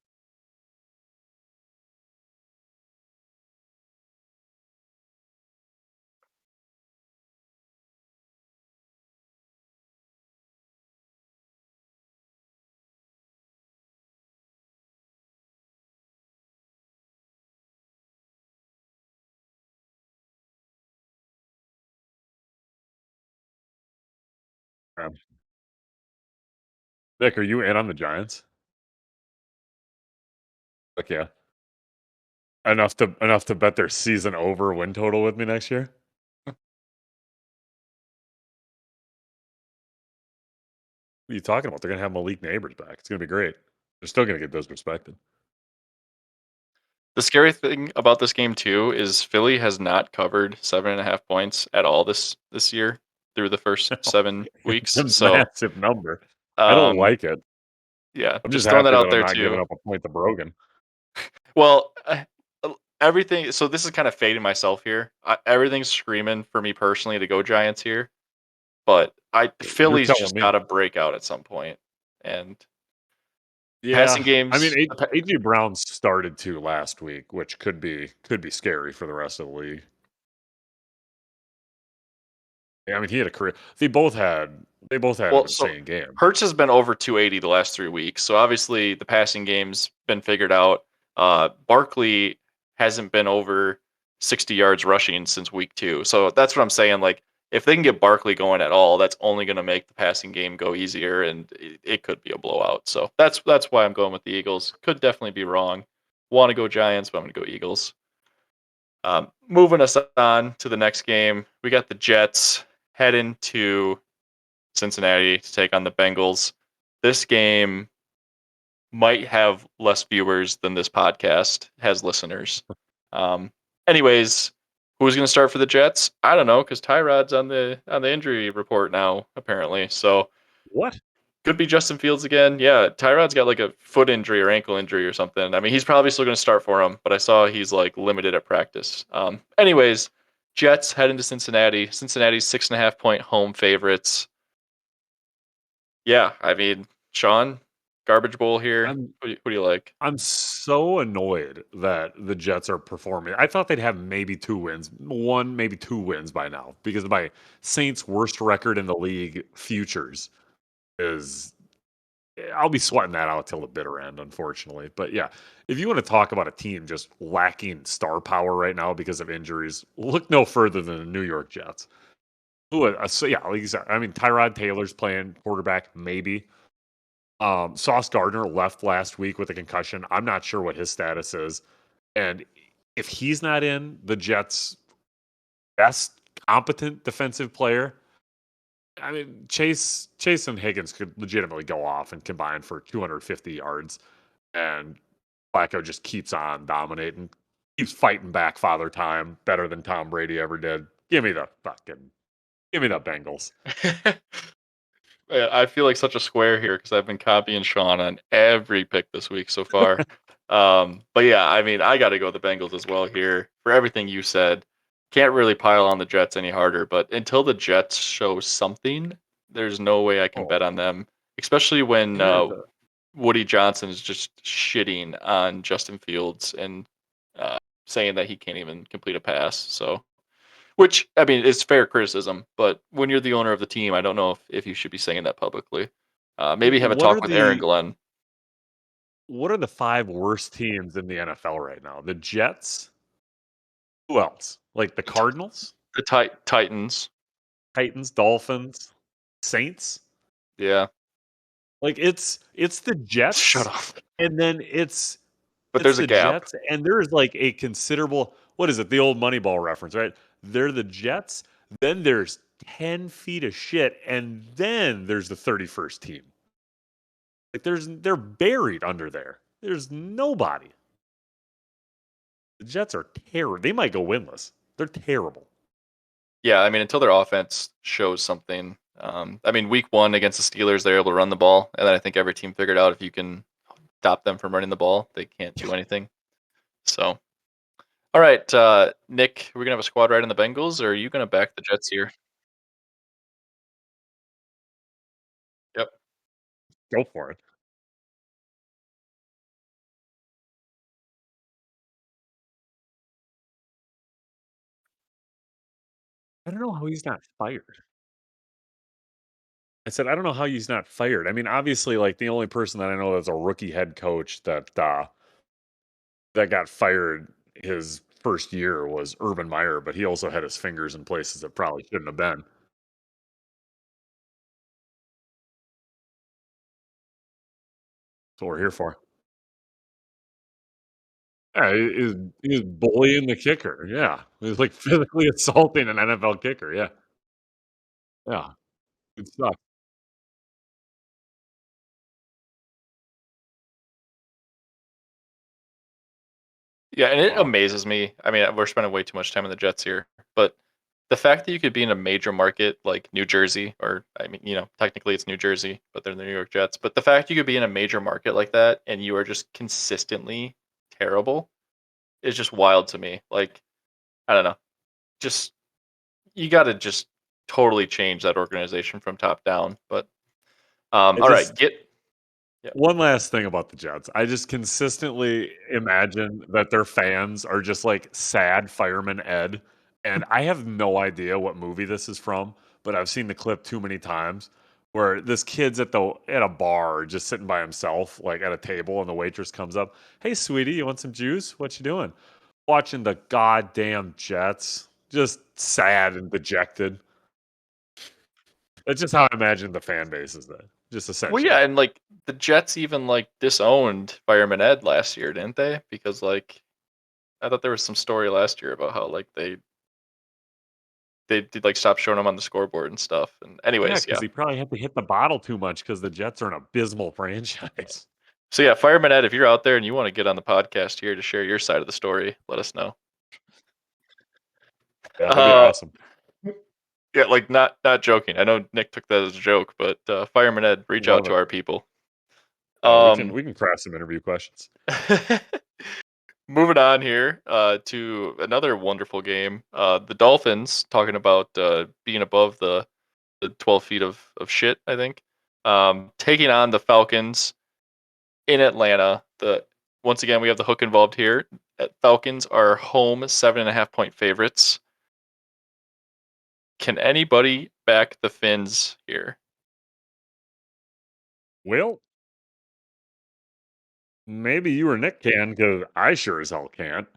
Um, Nick, are you in on the Giants? Like yeah, enough to bet their season over win total with me next year. What are you talking about? They're gonna have Malik Neighbors back. It's gonna be great. They're still gonna get disrespected. The scary thing about this game too is Philly has not covered 7.5 points at all this year through the first 7 weeks. It's a So massive number. I don't um, like it. yeah, I'm just just throwing that happy that out I'm there not giving too. up a point to Brogan. Well, everything. So this is kind of fading myself here. Everything's screaming for me personally to go Giants here, but I You're Philly's telling just got me. to break out at some point. And Yeah, passing I mean, games, AJ Brown started to last week, which could be scary for the rest of the league. Yeah, I mean, he had a career. They both had an well, so insane game. Hertz has been over 280 the last 3 weeks. So obviously the passing game's been figured out. Barkley hasn't been over 60 yards rushing since week 2. So that's what I'm saying. Like if they can get Barkley going at all, that's only going to make the passing game go easier, and it could be a blowout. So that's why I'm going with the Eagles. Could definitely be wrong. Want to go Giants, but I'm going to go Eagles. Moving us on to the next game, we got the Jets heading to Cincinnati to take on the Bengals. This game might have less viewers than this podcast has listeners. Um, Anyways, who's going to start for the Jets? I don't know because Tyrod's on the injury report now apparently. So What? could be Justin Fields again. Yeah, Tyrod's got like a foot injury or ankle injury or something. I mean, he's probably still going to start for him, but I saw he's like limited at practice. Anyways, Jets head into Cincinnati. Cincinnati's 6.5 point home favorites. Yeah, I mean, Sean, Garbage bowl here. I'm Who do you like? I'm so annoyed that the Jets are performing. I thought they'd have maybe 2 wins, 1, maybe 2 wins by now because my Saints' worst record in the league futures is I'll be sweating that out till the bitter end, unfortunately. But yeah, if you want to talk about a team just lacking star power right now because of injuries, look no further than the New York Jets. Who, so yeah, like you said, I mean, Tyrod Taylor's playing quarterback, maybe. Sauce Gardner left last week with a concussion. I'm not sure what his status is. And if he's not in the Jets' best competent defensive player, I mean, Chase and Higgins could legitimately go off and combine for 250 yards, and Flacco just keeps on dominating, keeps fighting back father time better than Tom Brady ever did. Give me the Bengals. Yeah, I feel like such a square here because I've been copying Sean on every pick this week so far. But yeah, I mean, I got to go the Bengals as well here for everything you said. Can't really pile on the Jets any harder, but until the Jets show something, there's no way I can Oh, bet on them, especially when here's the Woody Johnson is just shitting on Justin Fields and uh, saying that he can't even complete a pass. So which, I mean, is fair criticism, but when you're the owner of the team, I don't know if you should be saying that publicly. Maybe have a what talk are with Aaron the Glenn. what are the 5 worst teams in the NFL right now? The Jets. Who else? Like the The, Ti- Cardinals, the Titans. Titans, Dolphins, Saints. Yeah. Like it's the Shut Jets, up. and then But it's there's a the gap. Jets, and there's like a considerable what is it? The old Moneyball reference, right? They're the Jets. Then there's 10 feet of shit, and then there's the 31st team. Like they're buried under there. There's nobody. The Jets are terrible. They might go winless. They're terrible. Yeah, I mean, until their offense shows something. I mean, week one against the Steelers, they're able to run the ball. And then I think every team figured out if you can stop them from running the ball, they can't do anything. So, all right, Nick, we're going to have a squad ride in the Bengals, or are you going to back the Jets here? Yep. Go for it. I don't know how he's not fired. I said, I don't know how he's not fired. I mean, obviously, like the only person that I know that's a rookie head coach that got fired his first year was Urban Meyer, but he also had his fingers in places that probably shouldn't have been. That's what we're here for. Yeah, he was bullying the kicker. Yeah, he was like physically assaulting an NFL kicker. Yeah, yeah, it sucks. Yeah, and it Wow. amazes me. I mean, we're spending way too much time on the Jets here, but the fact that you could be in a major market like New Jersey, or I mean, technically it's New Jersey, but they're the New York Jets. But the fact you could be in a major market like that and you are just consistently terrible is just wild to me. Like, I don't know, just you got to just totally change that organization from top down. But I all right, just get yeah. One last thing about the Jets. I just consistently imagine that their fans are just like sad fireman Ed. And I have no idea what movie this is from, but I've seen the clip too many times where this kid's at a bar just sitting by himself, like at a table, and the waitress comes up, "Hey sweetie, you want some juice? What you doing?" Watching the goddamn Jets. Just sad and dejected. That's just how I imagine the fan base is there. Just Well, yeah, essentially. and like the Jets even like disowned Fireman Ed last year, didn't they? Because like I thought there was some story last year about how like they did like stop showing him on the scoreboard and stuff. And Yeah, anyways, because yeah. he probably had to hit the bottle too much because the Jets are an abysmal Yeah. franchise. So yeah, Fireman Ed, if you're out there and you want to get on the podcast here to share your side of the story, let us know. Yeah, that'd be Uh, awesome. yeah, like not joking. I know Nick took that as a joke, but Fireman Ed, reach out Love to it. our people. We can Um, we can craft some interview questions. moving on here to another wonderful game. The Dolphins talking about being above the 12 feet of shit. I think taking on the Falcons. in Atlanta. The Once again, we have the hook involved here. Falcons are home 7.5 point favorites. Can anybody back the Fins here? Well, maybe you or Nick can, because I sure as hell can't.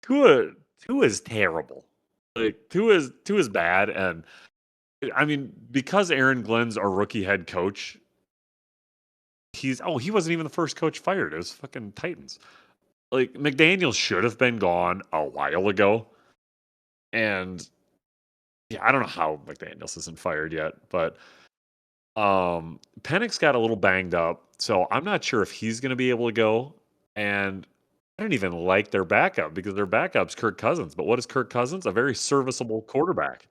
Tua Tua is terrible. Like Tua is bad, and I mean because Aaron Glenn's our rookie head coach. He wasn't even the first coach fired. It was fucking Titans. Like McDaniel should have been gone a while ago, and yeah, I don't know how McDaniel's isn't fired yet, but Penix got a little banged up, so I'm not sure if he's going to be able to go. And I don't even like their backup because their backup's Kirk Cousins. But what is Kirk Cousins? A very serviceable quarterback.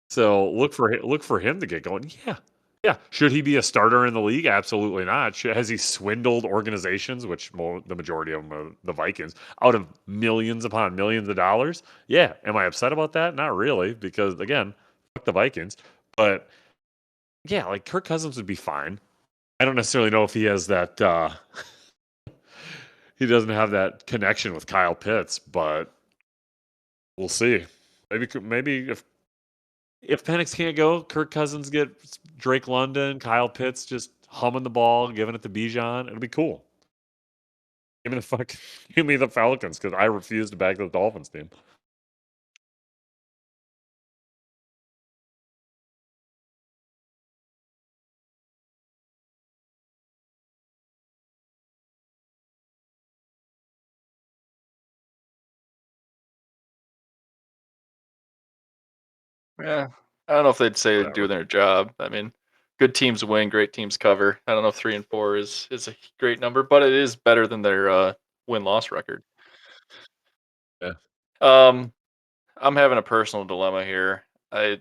So look for him to get going. Yeah, yeah. Should he be a starter in the league? Absolutely not. Has he swindled organizations, which the majority of them are the Vikings, out of millions upon millions of dollars? Yeah. Am I upset about that? Not really, because again, fuck the Vikings. But yeah, like Kirk Cousins would be fine. I don't necessarily know if he has that. He doesn't have that connection with Kyle Pitts, but we'll see. Maybe if Penix can't go, Kirk Cousins gets Drake London, Kyle Pitts just humming the ball, giving it to Bijan. It'll be cool. Give me the fuck, give me the Falcons because I refuse to back the Dolphins team. Yeah, I don't know if they'd say doing Whatever. their job. I mean, good teams win, great teams cover. I don't know if 3-4 is a great number, but it is better than their win loss record. Yeah. Um, I'm having a personal dilemma here. I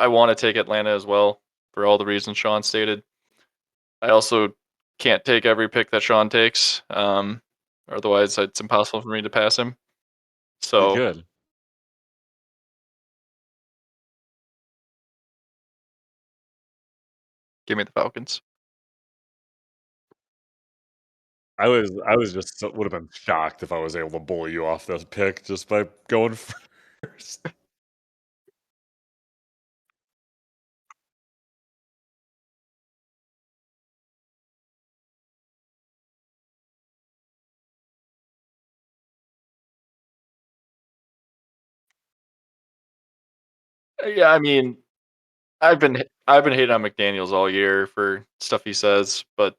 want to take Atlanta as well for all the reasons Sean stated. I also can't take every pick that Sean takes. Otherwise it's impossible for me to pass him. You So could. give me the Falcons. I was just would have been shocked if I was able to bully you off this pick just by going first. Yeah, I mean, I've been hating on McDaniels all year for stuff he says, but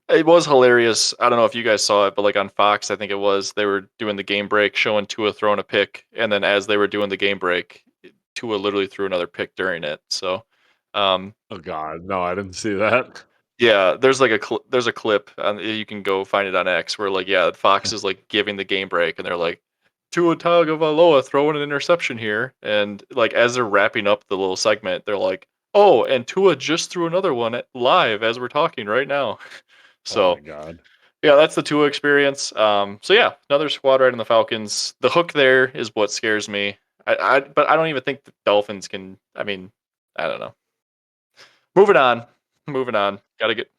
it was hilarious. I don't know if you guys saw it, but like on Fox, I think it was, they were doing the game break showing Tua throwing a pick, and then as they were doing the game break, Tua literally threw another pick during it. So, um, Oh God, no, I didn't see that. yeah, there's a clip, you can go find it on X where like yeah, Fox is like giving the game break, and they're like, Tua Tagovailoa throwing an interception here, and like as they're wrapping up the little segment, they're like, oh, and Tua just threw another one live as we're talking right now. Oh my So God. yeah, that's the Tua experience. So yeah, another squad ride in the Falcons. The hook there is what scares me. But I don't even think the Dolphins can. I mean, I don't know. Moving on, moving on. Got to get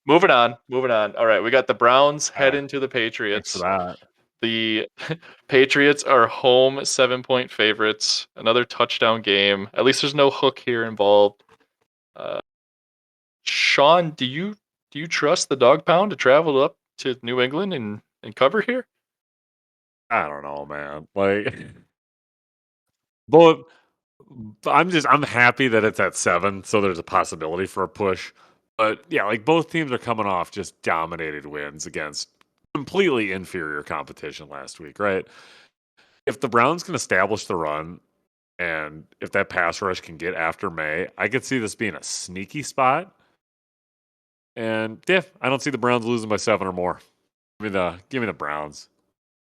moving on, moving on. All right, we got the Browns Ah, heading to the thanks for Patriots. that. The Patriots are home 7 point favorites. Another touchdown game. At least there's no hook here involved. Uh, Sean, do you trust the dog pound to travel up to New England and cover here? I don't know, man. Like, but I'm happy that it's at 7, so there's a possibility for a push. But yeah, like both teams are coming off just dominated wins against completely inferior competition last week, right? If the Browns can establish the run and if that pass rush can get after May, I could see this being a sneaky spot. And yeah, I don't see the Browns losing by 7 or more. Give me the Browns.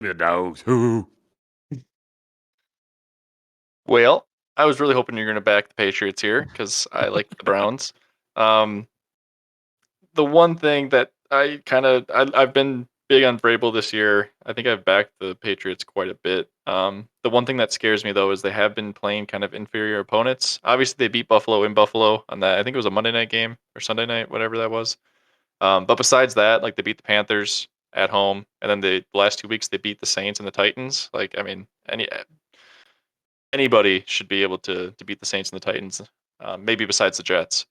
Give me the dogs. Hoo. Well, I was really hoping you're going to back the Patriots here because I like the Browns. Um, the one thing that I've been big on Vrabel this year. I think I've backed the Patriots quite a bit. The one thing that scares me though is they have been playing kind of inferior opponents. Obviously, they beat Buffalo in Buffalo on that. I think it was a Monday night game or Sunday night, whatever that was. But besides that, like they beat the Panthers at home, and then the last 2 weeks they beat the Saints and the Titans. Like, I mean, anybody should be able to beat the Saints and the Titans. Maybe besides the Jets.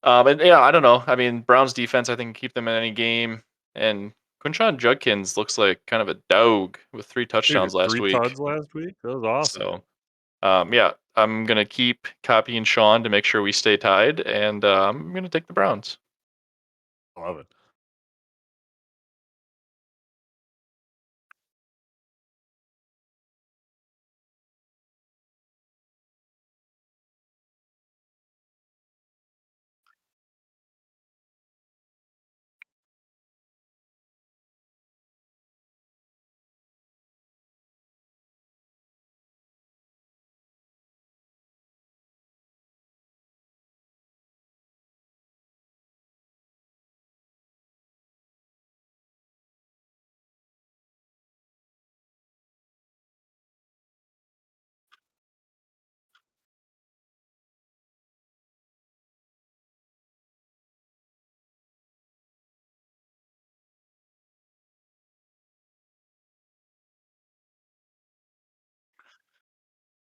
And yeah, I don't know. I mean, Browns defense, I think, can keep them in any game. And Quinshon Judkins looks like kind of a dog with 3 touchdowns Dude, last 3 week. tuds last week? That was awesome. So, yeah, I'm gonna keep copying Sean to make sure we stay tied, and I'm gonna take the Browns. I love it.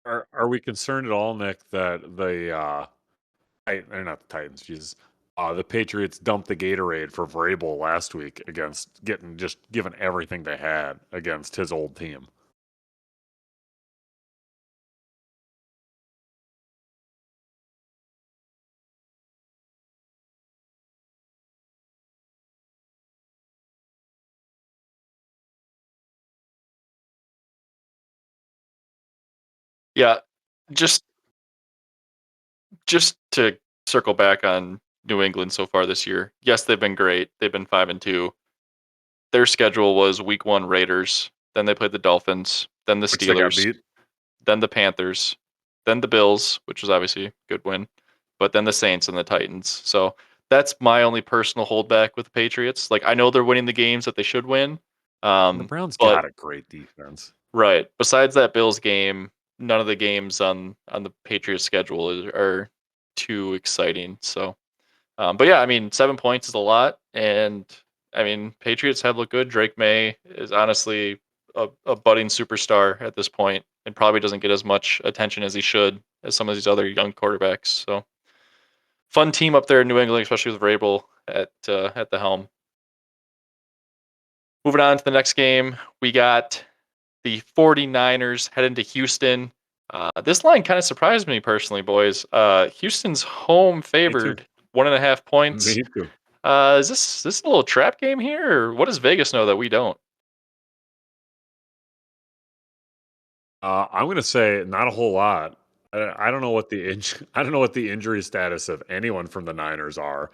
Are we concerned at all, Nick, that or not the Titans, Jesus, the Patriots dumped the Gatorade for Vrabel last week against getting just given everything they had against his old team? Yeah, just just to circle back on New England so far this year. Yes, they've been great. They've been 5-2. Their schedule was week 1 Raiders, then they played the Dolphins, then the Which they got Steelers, beat. then the Panthers, then the Bills, which was obviously a good win, but then the Saints and the Titans. So that's my only personal holdback with the Patriots. Like I know they're winning the games that they should win, The Browns got but a great defense. right besides that Bills game, none of the games on the Patriots schedule are too exciting. So, but yeah, I mean 7 points is a lot, and I mean Patriots have looked good. Drake May is honestly a budding superstar at this point, and probably doesn't get as much attention as he should as some of these other young quarterbacks. So fun team up there in New England, especially with Vrabel at the helm. Moving on to the next game, we got the 49ers heading to Houston. This line kind of surprised me personally, boys. Houston's home Me too. favored 1.5 points. Me too. Is this a little trap game here, or what does Vegas know that we don't? I'm gonna say not a whole lot. I don't know what I don't know what the injury status of anyone from the Niners are,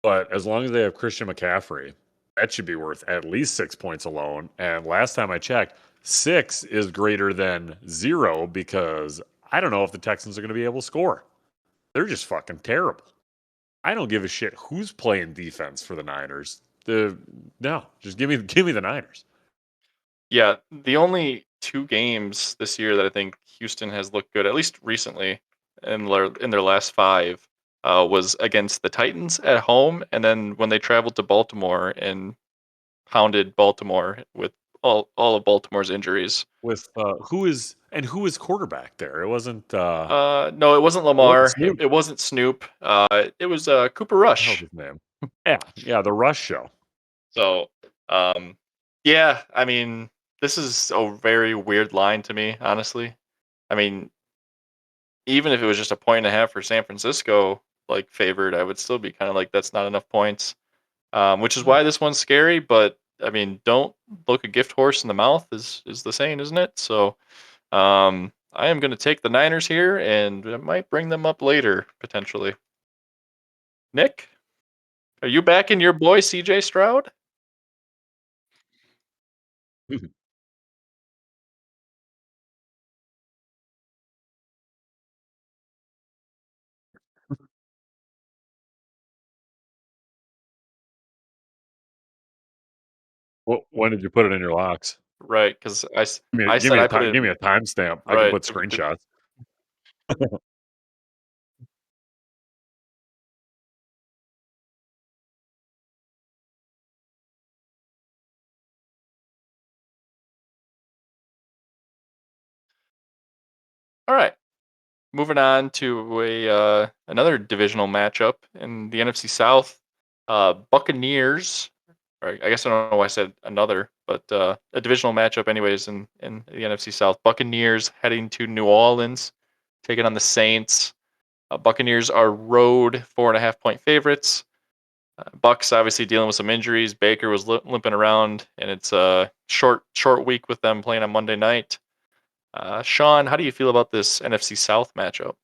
but as long as they have Christian McCaffrey, that should be worth at least 6 points alone. And last time I checked, six is greater than zero because I don't know if the Texans are going to be able to score. They're just fucking terrible. I don't give a shit who's playing defense for the Niners. The No, just give me the Niners. Yeah, the only two games this year that I think Houston has looked good, at least recently, in their last five, was against the Titans at home, and then when they traveled to Baltimore and pounded Baltimore with all of Baltimore's injuries. With who is quarterback there? No, it wasn't It wasn't Lamar. It, Snoop. it wasn't Snoop. It was Cooper The hell's Rush. his name? Yeah, yeah, the Rush Show. So, um, yeah, I mean, this is a very weird line to me, honestly. I mean, even if it was just a point and a half for San Francisco, like favored, I would still be kind of like that's not enough points. Which is No. why this one's scary. But I mean, don't look a gift horse in the mouth is the saying, isn't it? So, I am going to take the Niners here, and it might bring them up later potentially. Nick, are you backing your boy CJ Stroud? When did you put it in your locks? Right, 'cause I Give said me a I put time. it Give me in a timestamp. I can right, put screenshots. alright. Moving on to another divisional matchup in the NFC South, Buccaneers. Or I guess I don't know why I said another, but a divisional matchup, anyways, in the NFC South. Buccaneers heading to New Orleans, taking on the Saints. Buccaneers are road 4.5 point favorites. Bucks obviously dealing with some injuries. Baker was limping around, and it's a short week with them playing on Monday night. Sean, how do you feel about this NFC South matchup?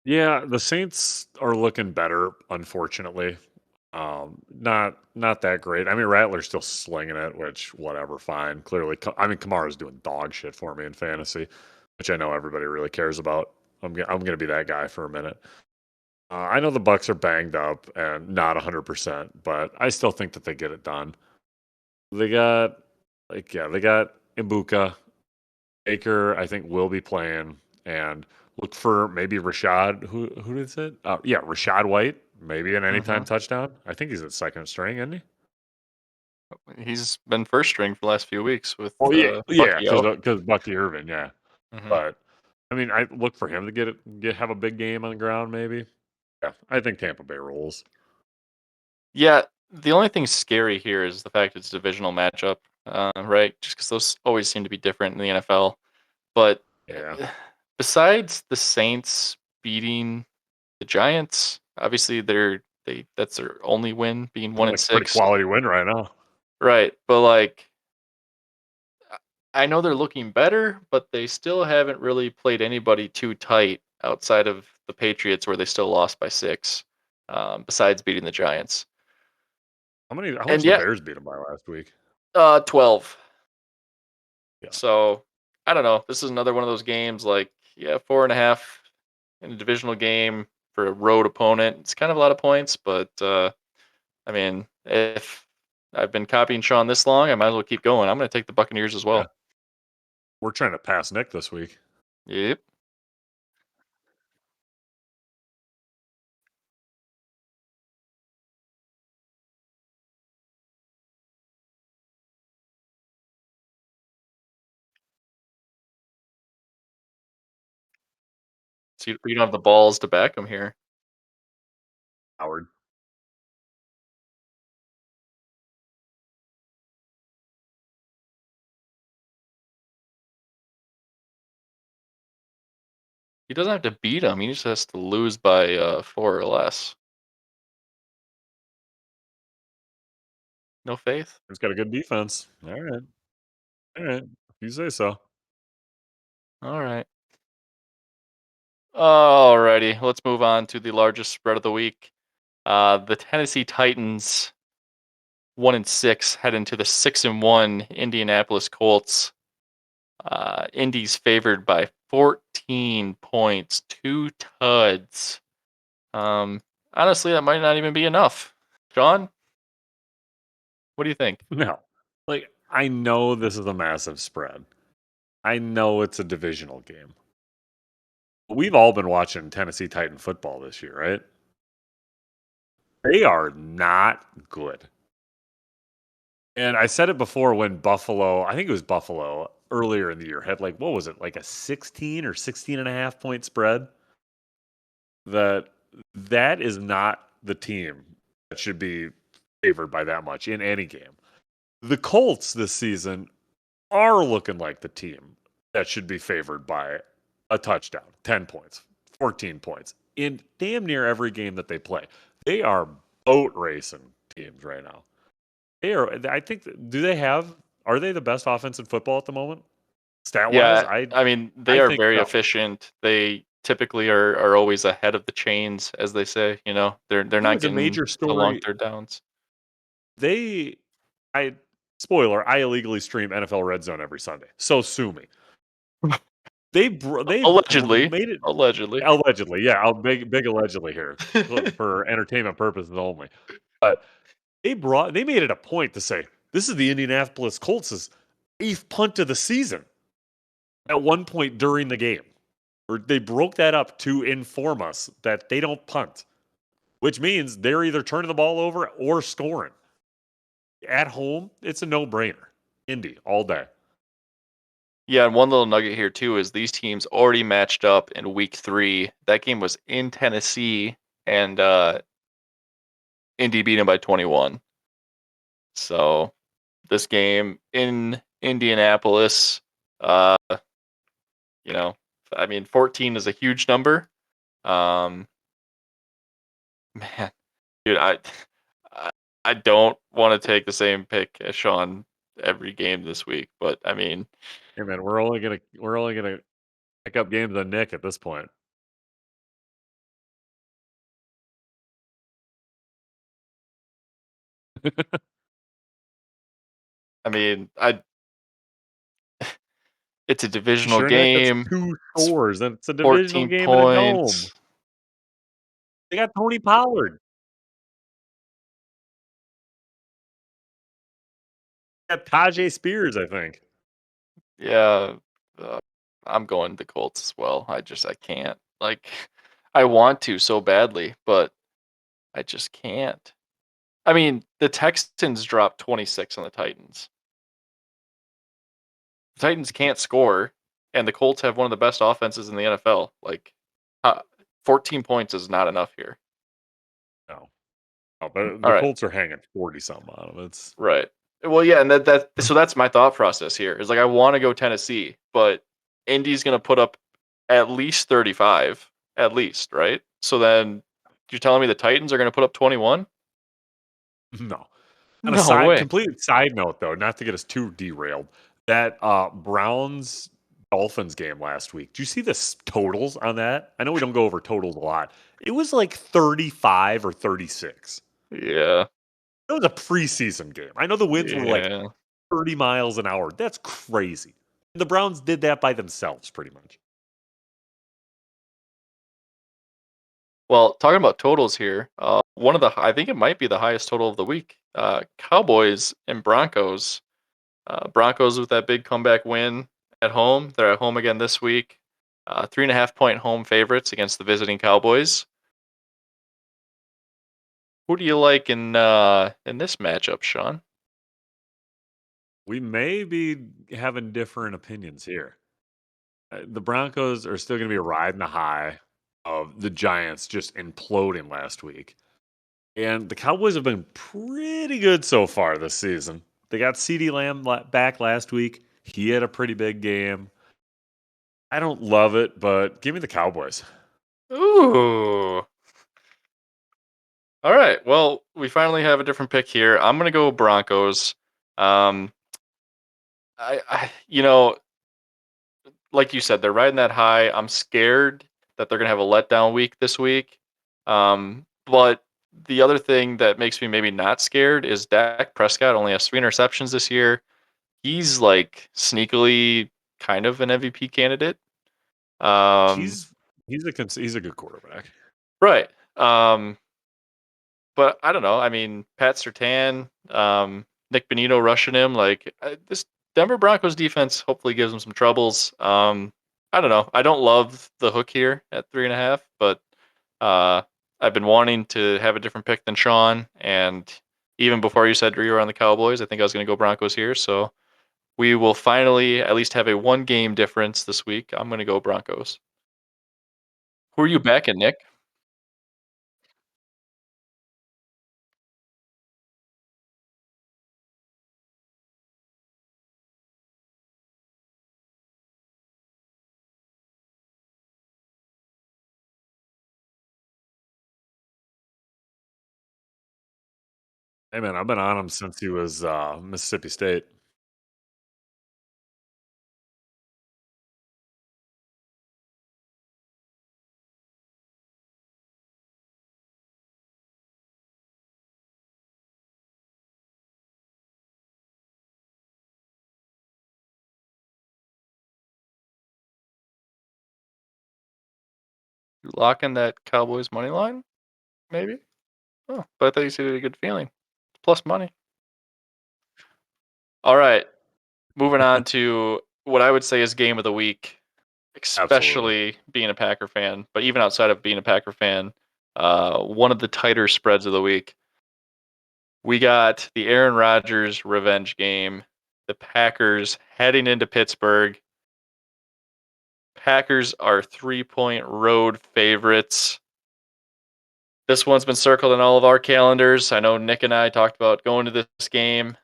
Yeah, the Saints are looking better, unfortunately. Not that great. I mean, Rattler's still slinging it, which whatever, fine. Clearly, I mean, Kamara's doing dog shit for me in fantasy, which I know everybody really cares about. I'm gonna be that guy for a minute. I know the Bucks are banged up and not 100%, but I still think that they get it done. They got they got Ibuka. Baker, I think, will be playing, and look for maybe Rashad. Who is it? Yeah, Rashad White, maybe an Hmm. anytime touchdown. I think he's at second string, isn't he? He's been first string for the last few weeks with Oh yeah, yeah, Bucky out. because Bucky Irvin, yeah. Hmm. But I mean, I look for him to have a big game on the ground, maybe. Yeah, I think Tampa Bay rolls. Yeah, the only thing scary here is the fact it's a divisional matchup, right? Just because those always seem to be different in the NFL. But Yeah, besides the Saints beating the Giants, obviously that's their only win, being one seems and like a pretty six. quality win right now. Right, but like I know they're looking better, but they still haven't really played anybody too tight outside of the Patriots, where they still lost by 6. Besides beating the Giants, How much and the yeah, Bears beat him by last week? 12. Yeah, So I don't know. This is another one of those games. Like, yeah, 4.5 in a divisional game for a road opponent. It's kind of a lot of points, but I mean, if I've been copying Sean this long, I might as well keep going. I'm going to take the Buccaneers as yeah. well. We're trying to pass Nick this week. Yep. So you don't have the balls to back him here. Howard. He doesn't have to beat him. He just has to lose by 4 or less. No faith. He's got a good defense. All right. If you say so. All right. Alrighty. Let's move on to the largest spread of the week. The Tennessee Titans 1-6 head into the 6-1 Indianapolis Colts. Indy's favored by 14 points, 2 tuds. Um, Honestly, that might not even be enough. John, what do you think? No. Like, I know this is a massive spread. I know it's a divisional game. We've all been watching Tennessee Titan football this year, right? They are not good. And I said it before when Buffalo, I think it was Buffalo earlier in the year, had like, what was it, like a 16 or 16 and a half point spread? That that is not the team that should be favored by that much in any game. The Colts this season are looking like the team that should be favored by a touchdown, 10 points, 14 points in damn near every game that they play. They are boat racing teams right now. They are, I think, are they the best offense in football at the moment? Stat wise, Yeah, I mean, they I are think very so. efficient. They typically are always ahead of the chains, as they say. They're There not was a getting major to long story. third downs. They, I, spoiler, I illegally stream NFL Red Zone every Sunday. So sue me. Allegedly, Made it allegedly. allegedly, yeah. I'll big allegedly here for entertainment purposes only. They made it a point to say this is the Indianapolis Colts' eighth punt of the season at one point during the game. Or they broke that up to inform us that they don't punt, which means they're either turning the ball over or scoring. At home, it's a no-brainer. Indy all day. Yeah, and one little nugget here too is these teams already matched up in week 3. That game was in Tennessee, and Indy beat them by 21. So this game in Indianapolis, uh, you know, I mean, 14 is a huge number. Um, man, dude, I, I don't want to take the same pick as Sean every game this week, but I mean, Hey man, we're only gonna pick up games on Nick at this point. I mean, I it's a You divisional sure, Nick? That's game. two It's scores, and it's a divisional 14 game in a dome. points. They got Tony Pollard. They got Tajay Spears, I think. Yeah, uh, I'm going the Colts as well. I can't. Like, I want to so badly, but I just can't. I mean, the Texans dropped 26 on the Titans. The Titans can't score, and the Colts have one of the best offenses in the NFL. Like, uh, 14 points is not enough here. No. Oh, but All the right, Colts are hanging 40 something on them. It's right. Well, yeah, and so that's my thought process here. Is like I want to go Tennessee, but Indy's going to put up at least 35, at least, right? So then you're telling me the Titans are going to put up 21? no. On a No way. complete side note, though, not to get us too derailed, that Browns Dolphins game last week. Do you see the totals on that? I know we don't go over totals a lot. It was like 35 or 36. Yeah. It was a preseason game. I know the winds were like Yeah. 30 miles an hour. That's crazy. The Browns did that by themselves, pretty much. Well, talking about totals here, one of the I think it might be the highest total of the week. Cowboys and Broncos. Broncos with that big comeback win at home. They're at home again this week. 3.5 point home favorites against the visiting Cowboys. Who do you like in this matchup, Sean? We may be having different opinions here. The Broncos are still going to be riding the high of the Giants just imploding last week. And the Cowboys have been pretty good so far this season. They got CeeDee Lamb back last week. He had a pretty big game. I don't love it, but give me the Cowboys. Ooh. All right. Well, we finally have a different pick here. I'm gonna go Broncos. Um, like you said, they're riding that high. I'm scared that they're gonna have a letdown week this week. But the other thing that makes me maybe not scared is Dak Prescott only has 3 interceptions this year. He's like sneakily kind of an MVP candidate. Um, He's a good quarterback. right. But I don't know. I mean, Pat Surtain, Nick Benito rushing him. Like this Denver Broncos defense hopefully gives him some troubles. I don't know. I don't love the hook here at 3.5, but uh, I've been wanting to have a different pick than Sean. And even before you said you were on the Cowboys, I think I was going to go Broncos here. So we will finally at least have a 1 game difference this week. I'm going to go Broncos. Who are you backing, Nick? Hey man, I've been on him since he was Mississippi State. You locking that Cowboys money line? Maybe. Oh, but I thought you said you had a good feeling. plus money. All right, moving on to what I would say is game of the week, Absolutely. especially being a Packer fan, but even outside of being a Packer fan, one of the tighter spreads of the week. We got the Aaron Rodgers revenge game. The Packers heading into Pittsburgh. Packers are 3-point road favorites. This one's been circled in all of our calendars. I know Nick and I talked about going to this game.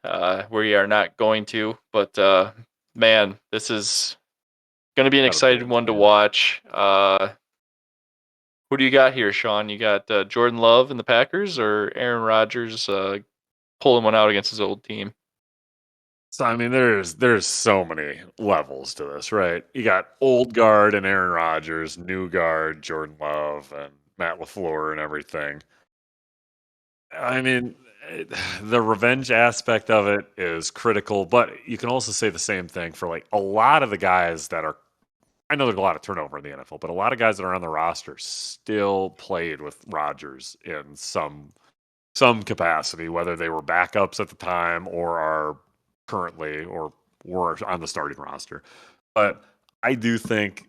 We are not going to, but man, this is going to be an Got to play exciting this one to game. watch. Who do you got here, Sean? You got Jordan Love and the Packers, or Aaron Rodgers pulling one out against his old team? So I mean, there's so many levels to this, right? You got old guard and Aaron Rodgers, new guard Jordan Love and Matt LaFleur and everything. I mean, the revenge aspect of it is critical, but you can also say the same thing for like a lot of the guys that are. I know there's a lot of turnover in the NFL, but a lot of guys that are on the roster still played with Rodgers in some capacity, whether they were backups at the time or are currently or were on the starting roster. But I do think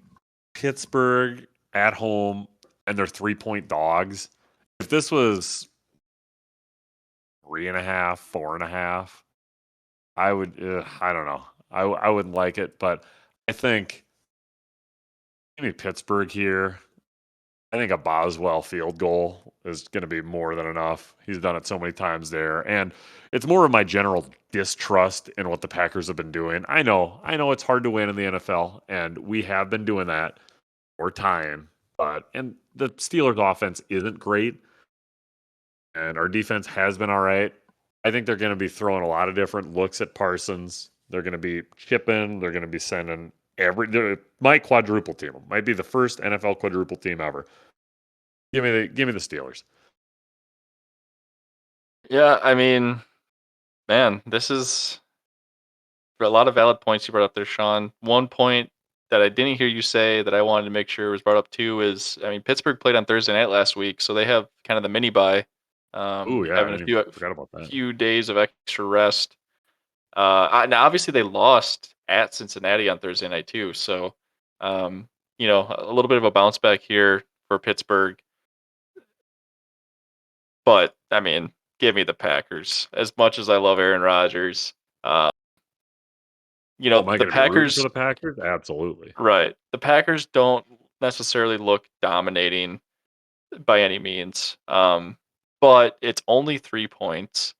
Pittsburgh at home and they're 3-point dogs. If this was 3.5, 4.5, I would. I don't know. I wouldn't like it, but I think maybe Pittsburgh here. I think a Boswell field goal is going to be more than enough. He's done it so many times there, and it's more of my general distrust in what the Packers have been doing. I know it's hard to win in the NFL, and we have been doing that for time. But and the Steelers' offense isn't great, and our defense has been all right. I think they're going to be throwing a lot of different looks at Parsons. They're going to be chipping. They're going to be sending might quadruple team them. Might be the first NFL quadruple team ever. Give me the Steelers. Yeah, I mean, man, this is for a lot of valid points you brought up there, Sean. One point that I didn't hear you say that I wanted to make sure was brought up too is, I mean, Pittsburgh played on Thursday night last week, so they have kind of the mini bye, Oh yeah, having I a didn't forgot about that. few days of extra rest. Now obviously they lost at Cincinnati on Thursday night too, so um, a little bit of a bounce back here for Pittsburgh. But I mean, give me the Packers. As much as I love Aaron Rodgers, uh, Oh, am I the going to be rooting for Packers, the Packers? Absolutely. right? The Packers don't necessarily look dominating by any means, but it's only 3 points,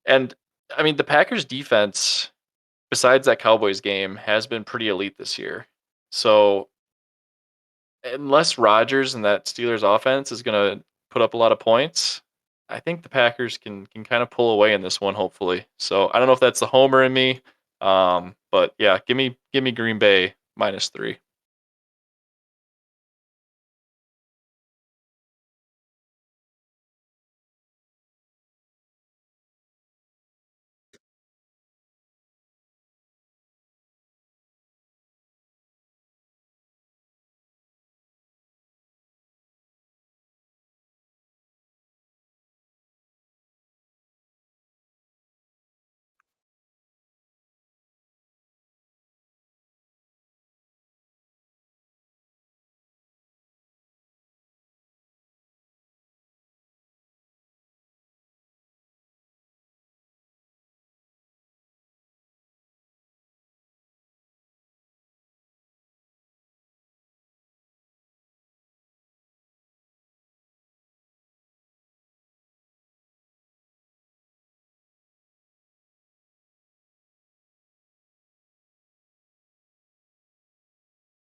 and I mean the Packers defense, besides that Cowboys game, has been pretty elite this year. So unless Rodgers and that Steelers offense is going to put up a lot of points, I think the Packers can kind of pull away in this one, hopefully. So I don't know if that's the homer in me, but yeah, give me Green Bay -3.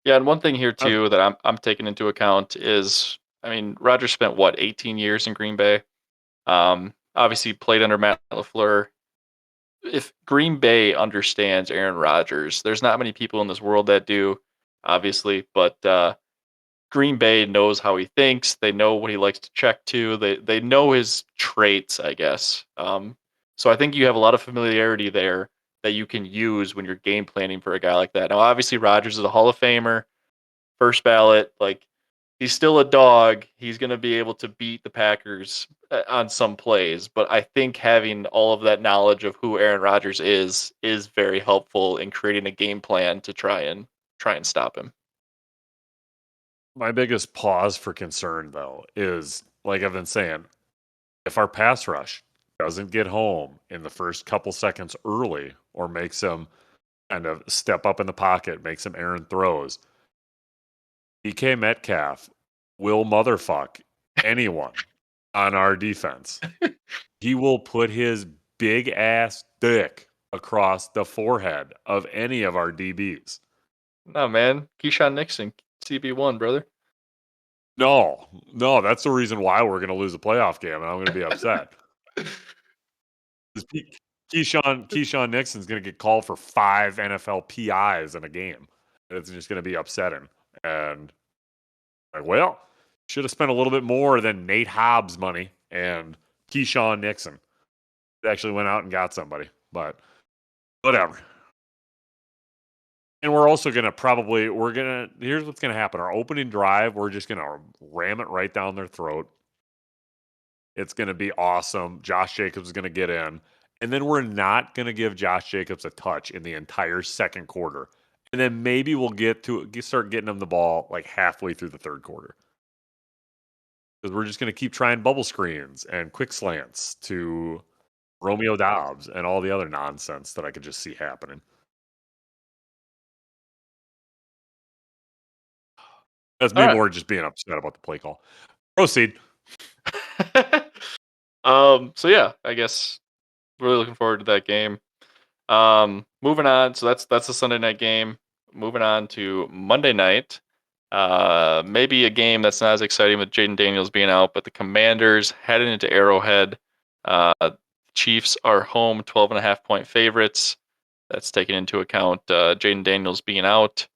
Yeah, and one thing here Uh, too that I'm taking into account is, I mean, Rodgers spent what 18 years in Green Bay. Obviously played under Matt LaFleur. If Green Bay understands Aaron Rodgers, there's not many people in this world that do, obviously, but Green Bay knows how he thinks. They know what he likes to check to. They know his traits, I guess. So I think you have a lot of familiarity there that you can use when you're game planning for a guy like that. Now, obviously, Rodgers is a Hall of Famer, first ballot. Like He's still a dog. He's gonna be able to beat the Packers, on some plays, but I think having all of that knowledge of who Aaron Rodgers is very helpful in creating a game plan to try and stop him. My biggest pause for concern, though, is like I've been saying, if our pass rush doesn't get home in the first couple seconds early or makes them kind of step up in the pocket, make some errant throws, DK Metcalf will motherfuck anyone on our defense. He will put his big ass dick across the forehead of any of our DBs. No, man. Keyshawn Nixon, CB1, brother. No, no, that's the reason why we're going to lose a playoff game, and I'm going to be upset. 'Cause Keyshawn Nixon's going to get called for 5 NFL PIs in a game. And it's just going to be upsetting. And like, well, should have spent a little bit more than Nate Hobbs money and Keyshawn Nixon. They actually went out and got somebody, but whatever. And we're also going to here's what's going to happen. Our opening drive, we're just going to ram it right down their throat. It's going to be awesome. Josh Jacobs is going to get in. And then we're not going to give Josh Jacobs a touch in the entire second quarter. And then maybe we'll start getting him the ball like halfway through the third quarter. Because we're just going to keep trying bubble screens and quick slants to Romeo Dobbs and all the other nonsense that I could just see happening. That's All me right. more just being upset about the play call. Proceed. So yeah, I guess really looking forward to that game. Moving on. So that's the Sunday night game. Moving on to Monday night. Maybe a game that's not as exciting with Jaden Daniels being out, but the Commanders heading into Arrowhead. Chiefs are home 12.5 point favorites. That's taking into account Jaden Daniels being out.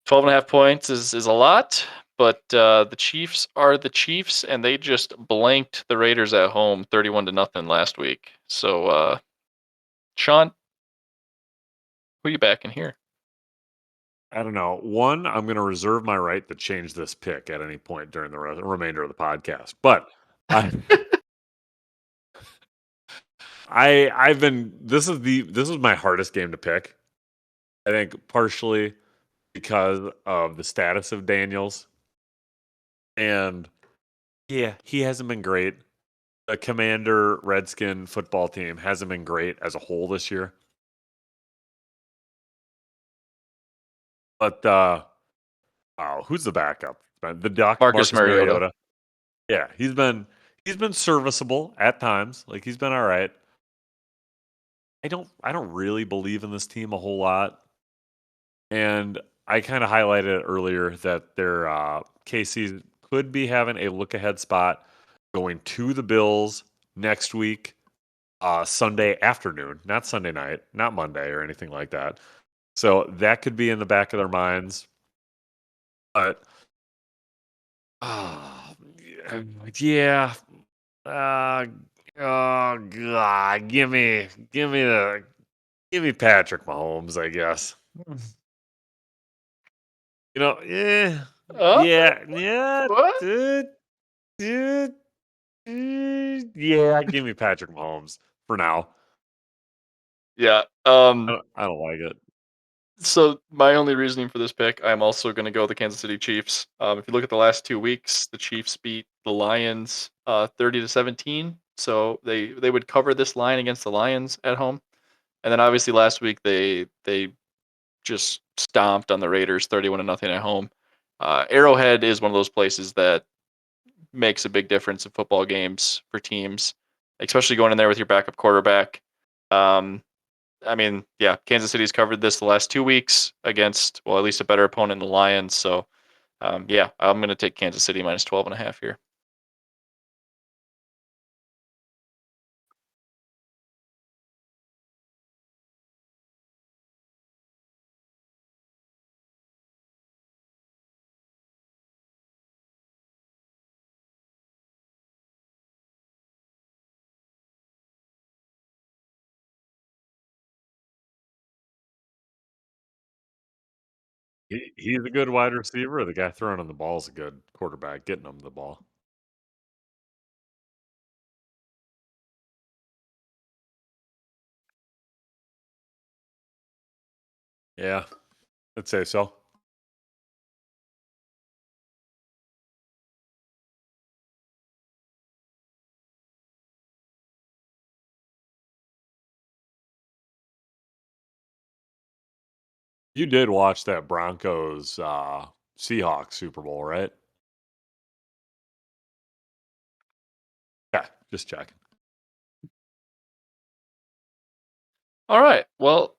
12.5 points is a lot, but the Chiefs are the Chiefs, and they just blanked the Raiders at home 31-0 last week. So, Sean, who you backing here? I don't know. One, I'm going to reserve my right to change this pick at any point during the remainder of the podcast. But I, I've been. This is my hardest game to pick. I think partially because of the status of Daniels, and yeah, he hasn't been great. The Commander Redskin football team hasn't been great as a whole this year. But who's the backup? The Duck, Marcus Marcus Mariota. Mariota. Yeah, he's been serviceable at times. Like he's been all right. I don't really believe in this team a whole lot. And I kind of highlighted earlier that their KC could be having a look ahead spot going to the Bills next week, Sunday afternoon, not Sunday night, not Monday or anything like that. So that could be in the back of their minds. But uh, yeah, uh, oh god, give me Patrick Mahomes, I guess. Uh, Yeah, yeah, what? dude, dude, yeah. Give me Patrick Mahomes for now. Yeah. I don't like it. So my only reasoning for this pick, I'm also going to go the Kansas City Chiefs. If you look at the last 2 weeks, the Chiefs beat the Lions 30-17. So they would cover this line against the Lions at home. And then obviously last week they just stomped on the Raiders 31-0 at home. Arrowhead is one of those places that makes a big difference in football games for teams, especially going in there with your backup quarterback. Um, I mean, yeah, Kansas City's covered this the last 2 weeks against, well, at least a better opponent in the Lions. So, yeah, I'm going to take Kansas City minus 12.5 here. He's a good wide receiver. The guy throwing him the ball is a good quarterback, getting him the ball. Yeah, I'd say so. You did watch that Broncos Seahawks Super Bowl, right? Yeah, just checking. All right. Well,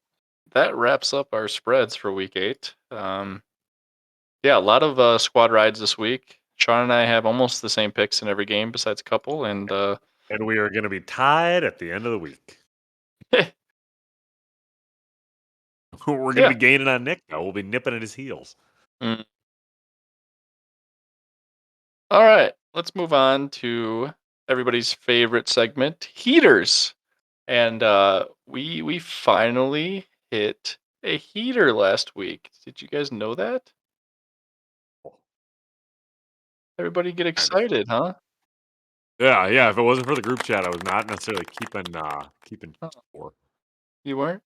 that wraps up our spreads for week 8. Yeah, a lot of squad rides this week. Sean and I have almost the same picks in every game, besides a couple. And And we are going to be tied at the end of the week. We're going to yeah. be gaining on Nick, though. We'll be nipping at his heels. Mm. All right. Let's move on to everybody's favorite segment, heaters. And we finally hit a heater last week. Did you guys know that? Everybody get Kind of. excited, huh? Yeah, yeah. If it wasn't for the group chat, I was not necessarily keeping Oh, score. you weren't?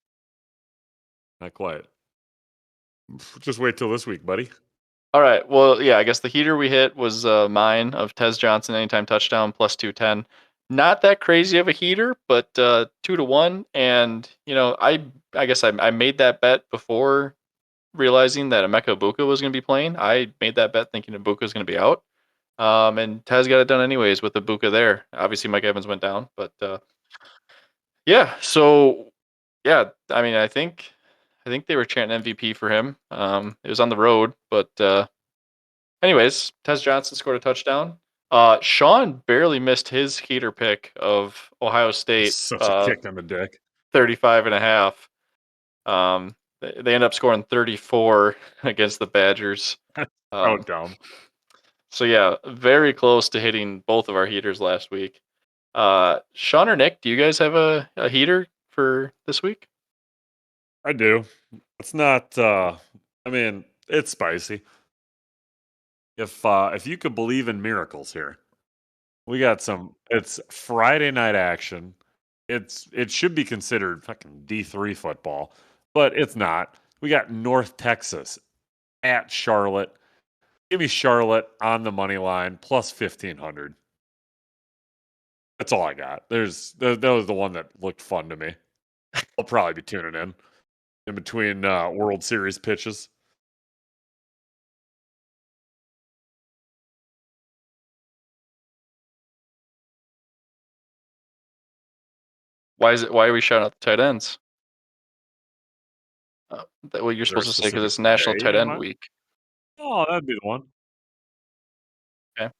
Not quite. Just wait till this week, buddy. All right. Well, yeah, I guess the heater we hit was mine of Tez Johnson anytime touchdown plus 210. Not that crazy of a heater, but 2-1. And I guess I made that bet before realizing that Emeka Ibuka was going to be playing. I made that bet thinking Ibuka was going to be out. And Tez got it done anyways with Ibuka there. Obviously, Mike Evans went down, but yeah. So yeah, I mean, I think they were chanting MVP for him. It was on the road, but anyways, Tez Johnson scored a touchdown. Sean barely missed his heater pick of Ohio State, Such a kick in the dick. 35 and a half. They end up scoring 34 against the Badgers. So Um, dumb. so yeah, very close to hitting both of our heaters last week. Sean or Nick, do you guys have a heater for this week? I do. It's not. I mean, it's spicy. If you could believe in miracles here, we got some. It's Friday night action. It should be considered fucking D3 football, but it's not. We got North Texas at Charlotte. Give me Charlotte on the money line plus 1,500. That's all I got. That was the one that looked fun to me. I'll probably be tuning in between World Series pitches. Why are we shouting out the tight ends? What you're Is there a supposed to say because specific it's National day Tight in End mind? Week. Oh, that'd be the one. Okay,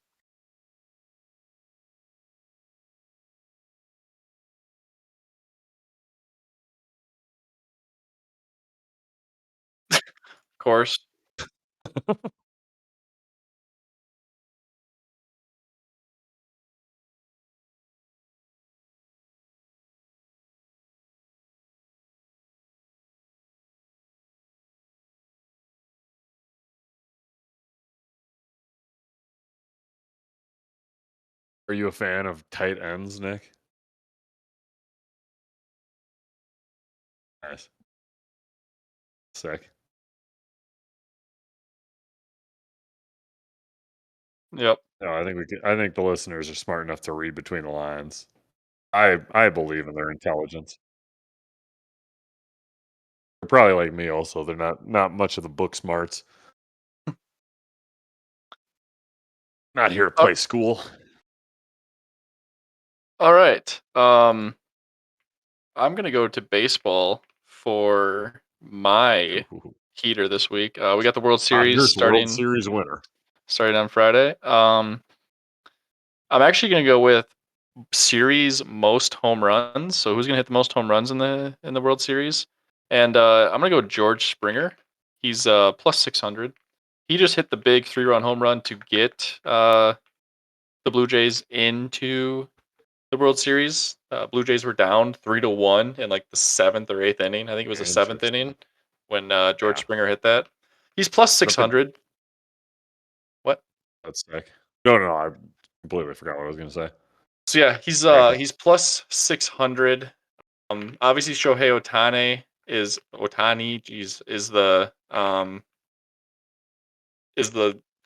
of course. Are you a fan of tight ends, Nick? Nice. Sick. Yep. No, I think the listeners are smart enough to read between the lines. I believe in their intelligence. They're probably like me also. They're not much of the book smarts. Not here to Uh, play school. all right. I'm gonna go to baseball for my Ooh. heater this week. We got the World Series Dodgers World starting Series winner. starting on Friday. I'm actually gonna go with series most home runs. So who's gonna hit the most home runs in the World Series? And I'm gonna go with George Springer. He's plus 600. He just hit the big 3-run home run to get the Blue Jays into the World Series. Blue Jays were down 3-1 in like the seventh or eighth inning. I think it was the seventh Interesting. inning when George Yeah. Springer hit that. He's plus What if it 600. What? that's sick. No, no, no, I completely forgot what I was gonna say. So yeah, Alright, go. he's plus 600. Obviously Shohei Otani, geez, is the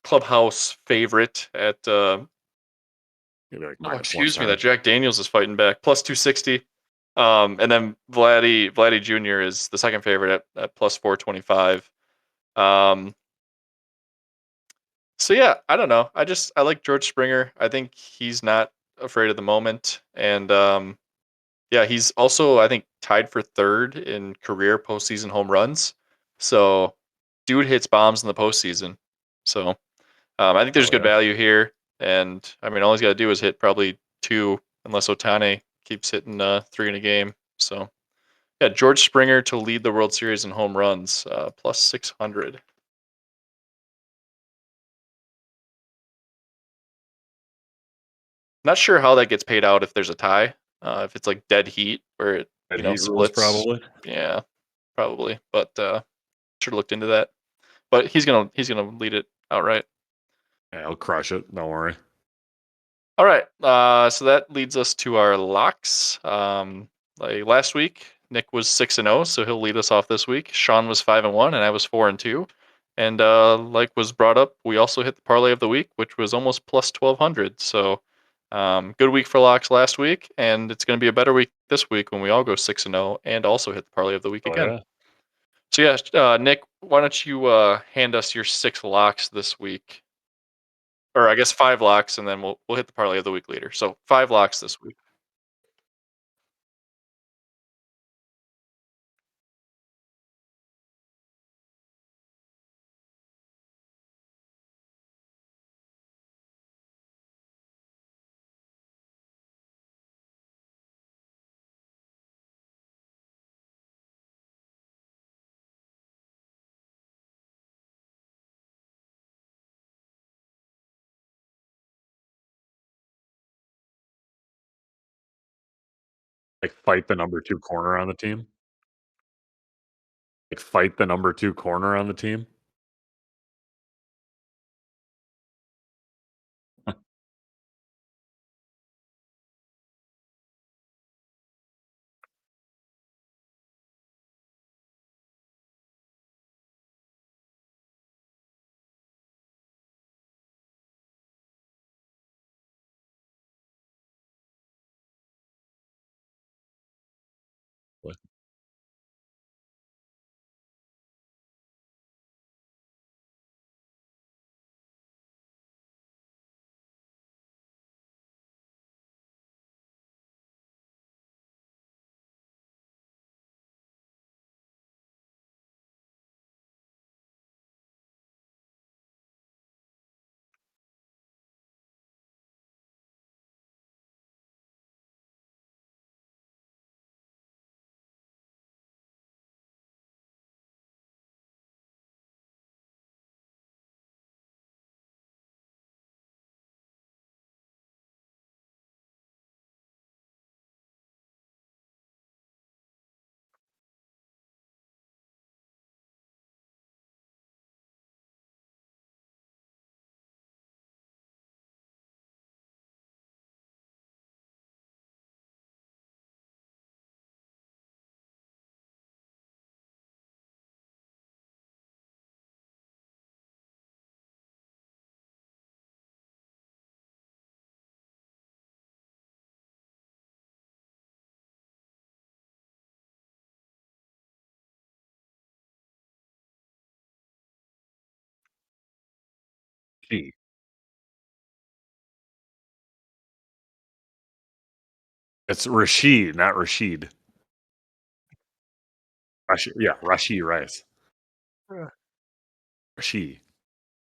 clubhouse favorite at Maybe like oh, minus excuse me, that 110. Jack Daniels is fighting back plus 260. And then Vladdy Jr. is the second favorite at plus 425. Um, so yeah, I don't know. I like George Springer. I think he's not afraid of the moment, and yeah, he's also I think tied for third in career postseason home runs. So dude hits bombs in the postseason. So I think there's Oh, good yeah. value here, and I mean all he's got to do is hit probably two, unless Otane keeps hitting three in a game. So yeah, George Springer to lead the World Series in home runs, plus 600. Not sure how that gets paid out if there's a tie. If it's like dead heat where it, Red Heat rules splits. probably. Yeah, probably. But should have looked into that. But he's gonna lead it outright. Yeah, he'll crush it. Don't worry. All right. So that leads us to our locks. Like last week, Nick was 6-0, so he'll lead us off this week. Sean was 5-1, and I was 4-2. And like was brought up, we also hit the parlay of the week, which was almost plus 1,200. So good week for locks last week, and it's going to be a better week this week when we all go 6-0 and also hit the parlay of the week Oh, again. yeah. So yeah, Nick, why don't you hand us your six locks this week? Or I guess 5 locks, and then we'll hit the parlay of the week later. So 5 locks this week. Like, fight the number 2 corner on the team. Like, fight the number 2 corner on the team. Gee, it's Rashid, not Rashid. Yeah, Rashi Rice. Yeah. Rashid.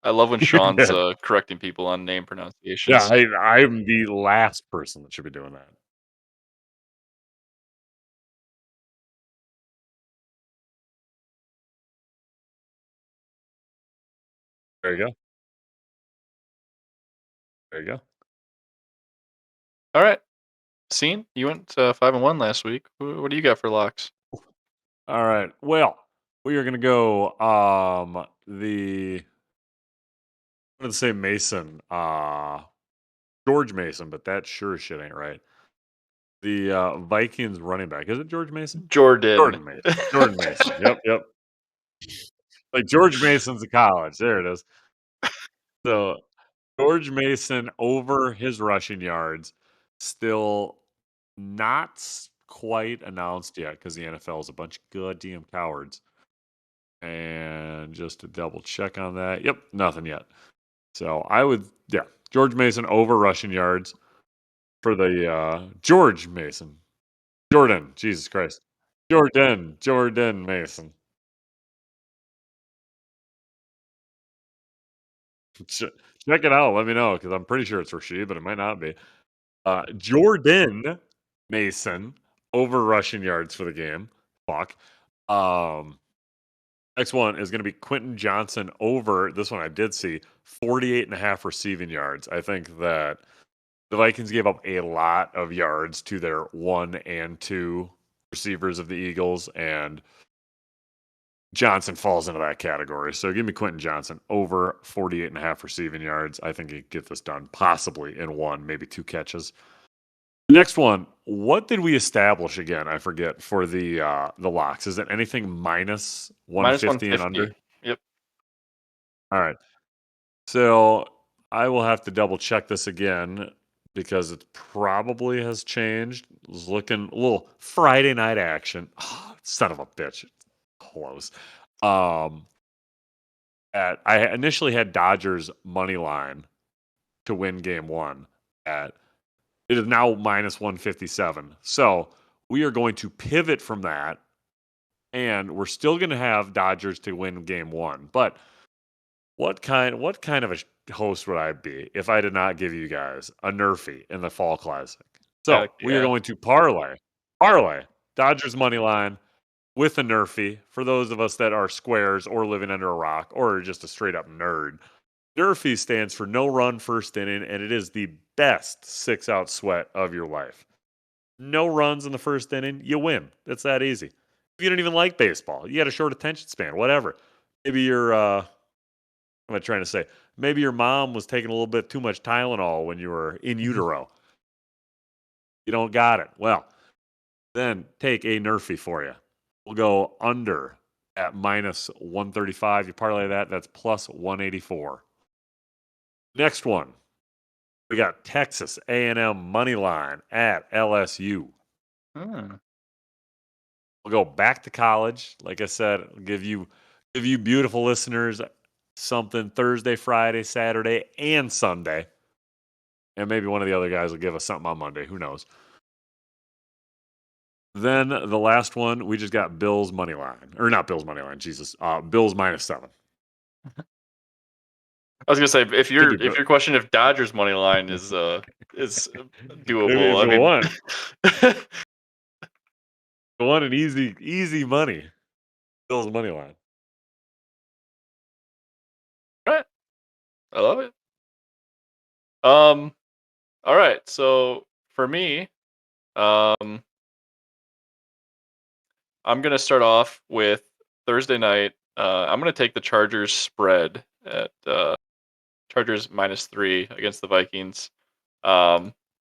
I love when You're Sean's, good. correcting people on name Yeah, pronunciations. I'm the last person that should be doing that. There you go. There you go. Alright. Scene, you went, 5-1 last week. What do you got for locks? All right. Well, we are gonna go the I'm gonna say Mason, George Mason, but that sure as shit ain't right. The Vikings running back is it George Mason? Jordan. Jordan Mason. Jordan Mason. Yep, yep. Like George Mason's a college. There it is. So George Mason over his rushing yards, still not quite announced yet because the NFL is a bunch of goddamn cowards. And just to double check on that, yep, nothing yet. So I would, yeah, George Mason over rushing yards for the George Mason, Jordan, Jesus Christ, Jordan Mason. Check it out. Let me know because I'm pretty sure it's Rashid, but it might not be. Jordan Mason over rushing yards for the game. Fuck. Um, Next one is going to be Quentin Johnson over. This one I did see 48 and a half receiving yards. I think that the Vikings gave up a lot of yards to their 1 and 2 receivers of the Eagles, and Johnson falls into that category. So give me Quentin Johnson over 48 and a half receiving yards. I think he could get this done possibly in one, maybe 2 catches. Next one, what did we establish again? I forget for the locks. Is it anything minus Minus 150 and 150. under? Yep. All right. So I will have to double check this again because it probably has changed. It was looking a little Friday night action. Oh, son of a bitch. Close. Um I initially had Dodgers money line to win game one at it is now minus 157. So we are going to pivot from that and we're still going to have Dodgers to win game one. But what kind of a host would I be if I did not give you guys a Nerfy in the Fall Classic? So Heck we are yeah. going to parlay Dodgers money line with a Nerfy for those of us that are squares or living under a rock or just a straight up nerd. Nerfy stands for no run first inning, and it is the best 6 out sweat of your life. No runs in the first inning, you win. It's that easy. If you don't even like baseball, you got a short attention span, whatever. Maybe you're what am I trying to say? Maybe your mom was taking a little bit too much Tylenol when you were in utero. You don't got it. Well, then take a Nerfy for you. We'll go under at minus 135. You parlay that, that's plus 184. Next one, we got Texas A&M money line at LSU. Hmm. We'll go back to college. Like I said, I'll give you beautiful listeners something Thursday, Friday, Saturday, and Sunday. And maybe one of the other guys will give us something on Monday. Who knows? Then the last one, we just got Bills money line. Or not Bills money line, Jesus. Bills minus 7. I was gonna say if Could your be if your question if Dodgers money line is if doable, I you mean, want. If you want an easy money. Bills money line. right, I love it. Um, all right. So for me, um, I'm gonna start off with Thursday night. I'm gonna take the Chargers spread at Chargers -3 against the Vikings. Um,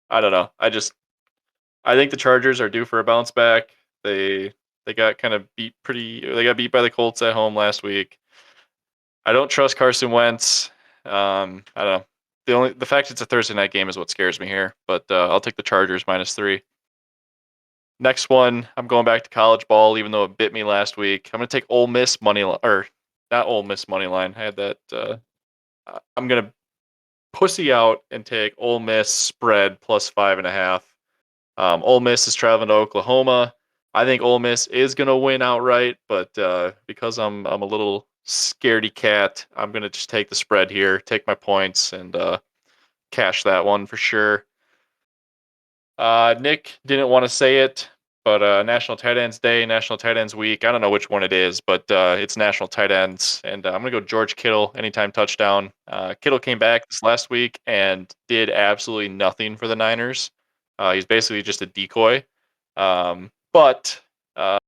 I don't know. I think the Chargers are due for a bounce back. They got kind of beat pretty. They got beat by the Colts at home last week. I don't trust Carson Wentz. I don't know. The fact it's a Thursday night game is what scares me here. But I'll take the Chargers -3. Next one, I'm going back to college ball, even though it bit me last week. I'm gonna take Ole Miss money line, or not Ole Miss money line. I had that. I'm gonna pussy out and take Ole Miss spread +5.5. Ole Miss is traveling to Oklahoma. I think Ole Miss is gonna win outright, but because I'm a little scaredy cat, I'm gonna just take the spread here, take my points, and cash that one for sure. Nick didn't want to say it, but National Tight Ends Day, National Tight Ends Week. I don't know which one it is, but it's National Tight Ends, and I'm gonna go George Kittle anytime touchdown. Kittle came back this last week and did absolutely nothing for the Niners. He's basically just a decoy. But uh,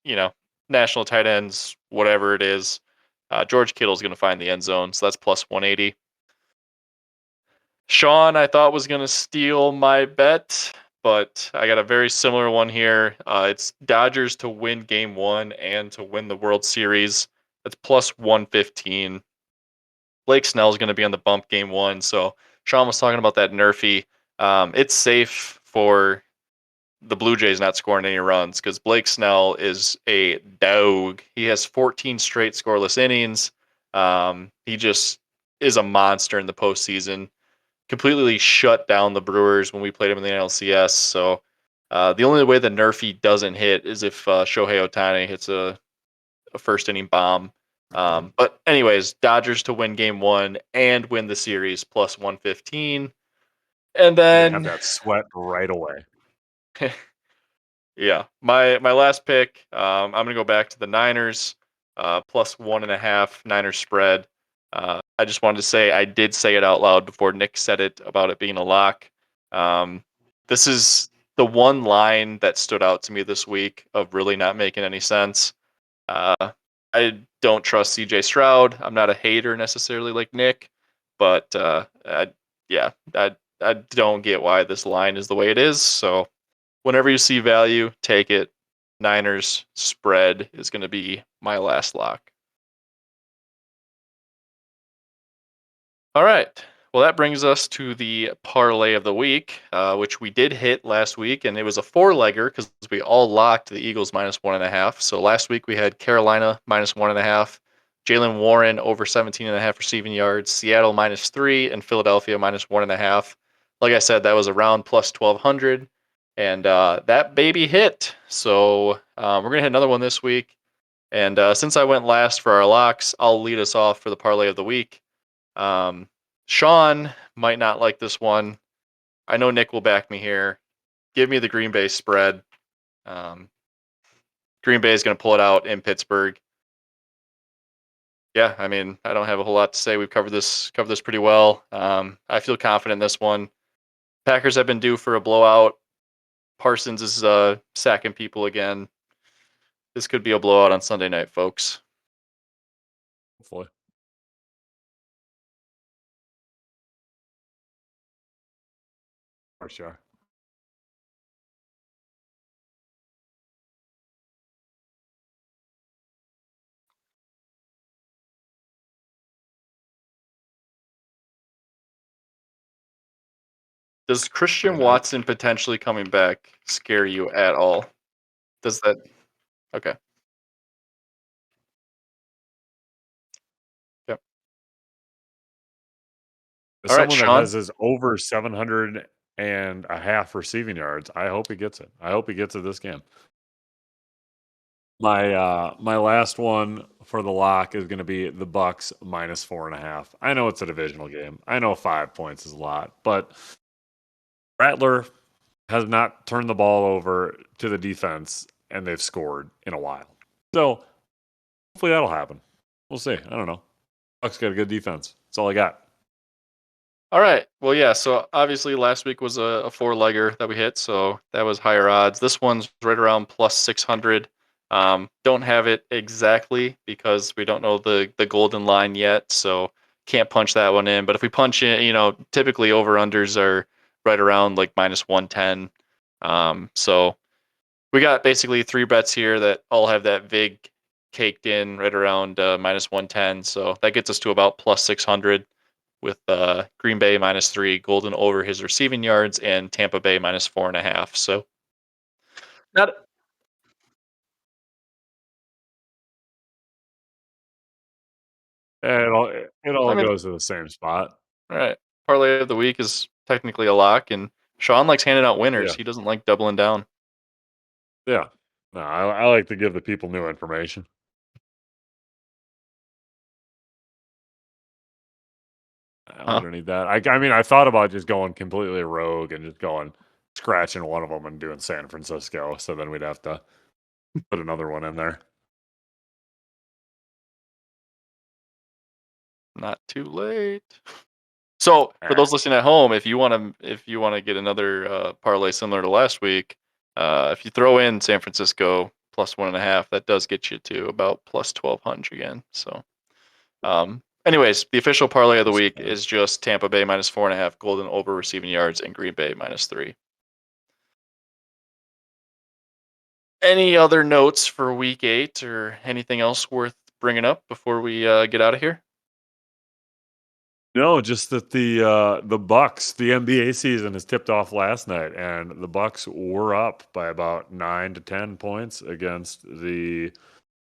you know, National Tight Ends, whatever it is. George Kittle's going to find the end zone, so that's plus 180. Sean, I thought was going to steal my bet, but I got a very similar one here. It's Dodgers to win game one and to win the World Series. That's plus 115. Blake Snell's going to be on the bump game one. So Sean was talking about that Nerfy. It's safe for the Blue Jays not scoring any runs because Blake Snell is a dog. He has 14 straight scoreless innings. He just is a monster in the postseason. Completely shut down the Brewers when we played him in the NLCS. So the only way the Nerfy doesn't hit is if Shohei Ohtani hits a first inning bomb. Mhm. But anyways, Dodgers to win game one and win the series plus 115. And You're gonna have then that sweat right away. yeah, my last pick. I'm gonna go back to the Niners, plus 1.5 Niners spread. I just wanted to say I did say it out loud before Nick said it about it being a lock. Um, this is the one line that stood out to me this week of really not making any sense. Uh, I don't trust CJ Stroud. I'm not a hater necessarily like Nick, but yeah, I don't get why this line is the way it is. So whenever you see value, take it. Niners spread is going to be my last lock. All right. Well, that brings us to the parlay of the week, which we did hit last week, and it was a four-legger because we all locked the Eagles minus 1.5. So last week we had Carolina minus 1.5, Jalen Warren over 17.5 receiving yards, Seattle minus 3, and Philadelphia minus 1.5. Like I said, that was around plus 1,200, and that baby hit. So we're gonna hit another one this week. And since I went last for our locks, I'll lead us off for the parlay of the week. Um, Sean might not like this one. I know Nick will back me here. Give me the Green Bay spread. Um, Green Bay is going to pull it out in Pittsburgh. Yeah, I mean, I don't have a whole lot to say. We've covered this pretty well. I feel confident in this one. Packers have been due for a blowout. Parsons is sacking people again. This could be a blowout on Sunday night, folks. Hopefully. For sure. Does Christian Great night. Watson potentially coming back scare you at all? Does that? Okay. Yep. As All right, someone that Sean. has his over 700 and a half receiving yards, I hope he gets it. I hope he gets it this game. My last one for the lock is going to be the Bucks minus 4.5. I know it's a divisional game. I know 5 points is a lot, but Rattler has not turned the ball over to the defense, and they've scored in a while. So hopefully that'll happen. We'll see. I don't know. Bucks got a good defense. That's all I got. All right. Well, yeah. So obviously last week was a four-legger that we hit, so that was higher odds. This one's right around plus 600. Don't have it exactly because we don't know the golden line yet, so can't punch that one in. But if we punch in, typically over/unders are right around like minus 110. So we got basically three bets here that all have that vig caked in right around minus 110. So that gets us to about plus 600 with Green Bay minus 3, Golden over his receiving yards, and Tampa Bay minus 4.5. So not It all I mean, goes to the same spot. all right. Parlay of the week is technically a lock, and Sean likes handing out winners. Yeah. He doesn't like doubling down. Yeah. No, I like to give the people new information. We Huh? don't need that. I mean, I thought about just going completely rogue and just going scratching one of them and doing San Francisco. So then we'd have to put another one in there. Not too late. So for Eh, those listening at home, if you want to get another parlay similar to last week, if you throw in San Francisco plus 1.5, that does get you to about plus 1,200 again. So Anyways, the official parlay of the Just week is just Tampa Bay -4.5, Golden over receiving yards, and Green Bay -3. Any other notes for week 8 or anything else worth bringing up before we get out of here? no, just that the Bucks, the NBA season has tipped off last night, and the Bucks were up by about 9 to 10 points against the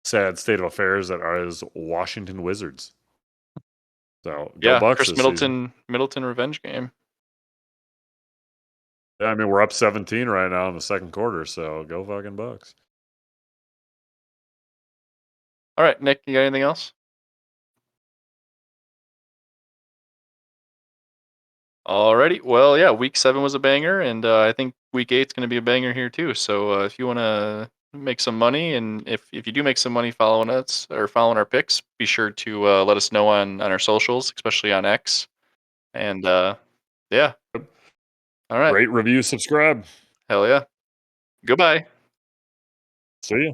sad state of affairs that is Washington Wizards. So go Yeah, Bucks Chris this season. Middleton revenge game. Yeah, I mean we're up 17 right now in the second quarter, so go fucking Bucks. All right, Nick, you got anything else? Alrighty. Well, yeah, week 7 was a banger, and I think week 8's going to be a banger here too. So if you want to make some money, and if you do make some money following us or following our picks, be sure to let us know on our socials, especially on X. And yeah, all right, Rate, review, subscribe. hell yeah. Goodbye. See ya.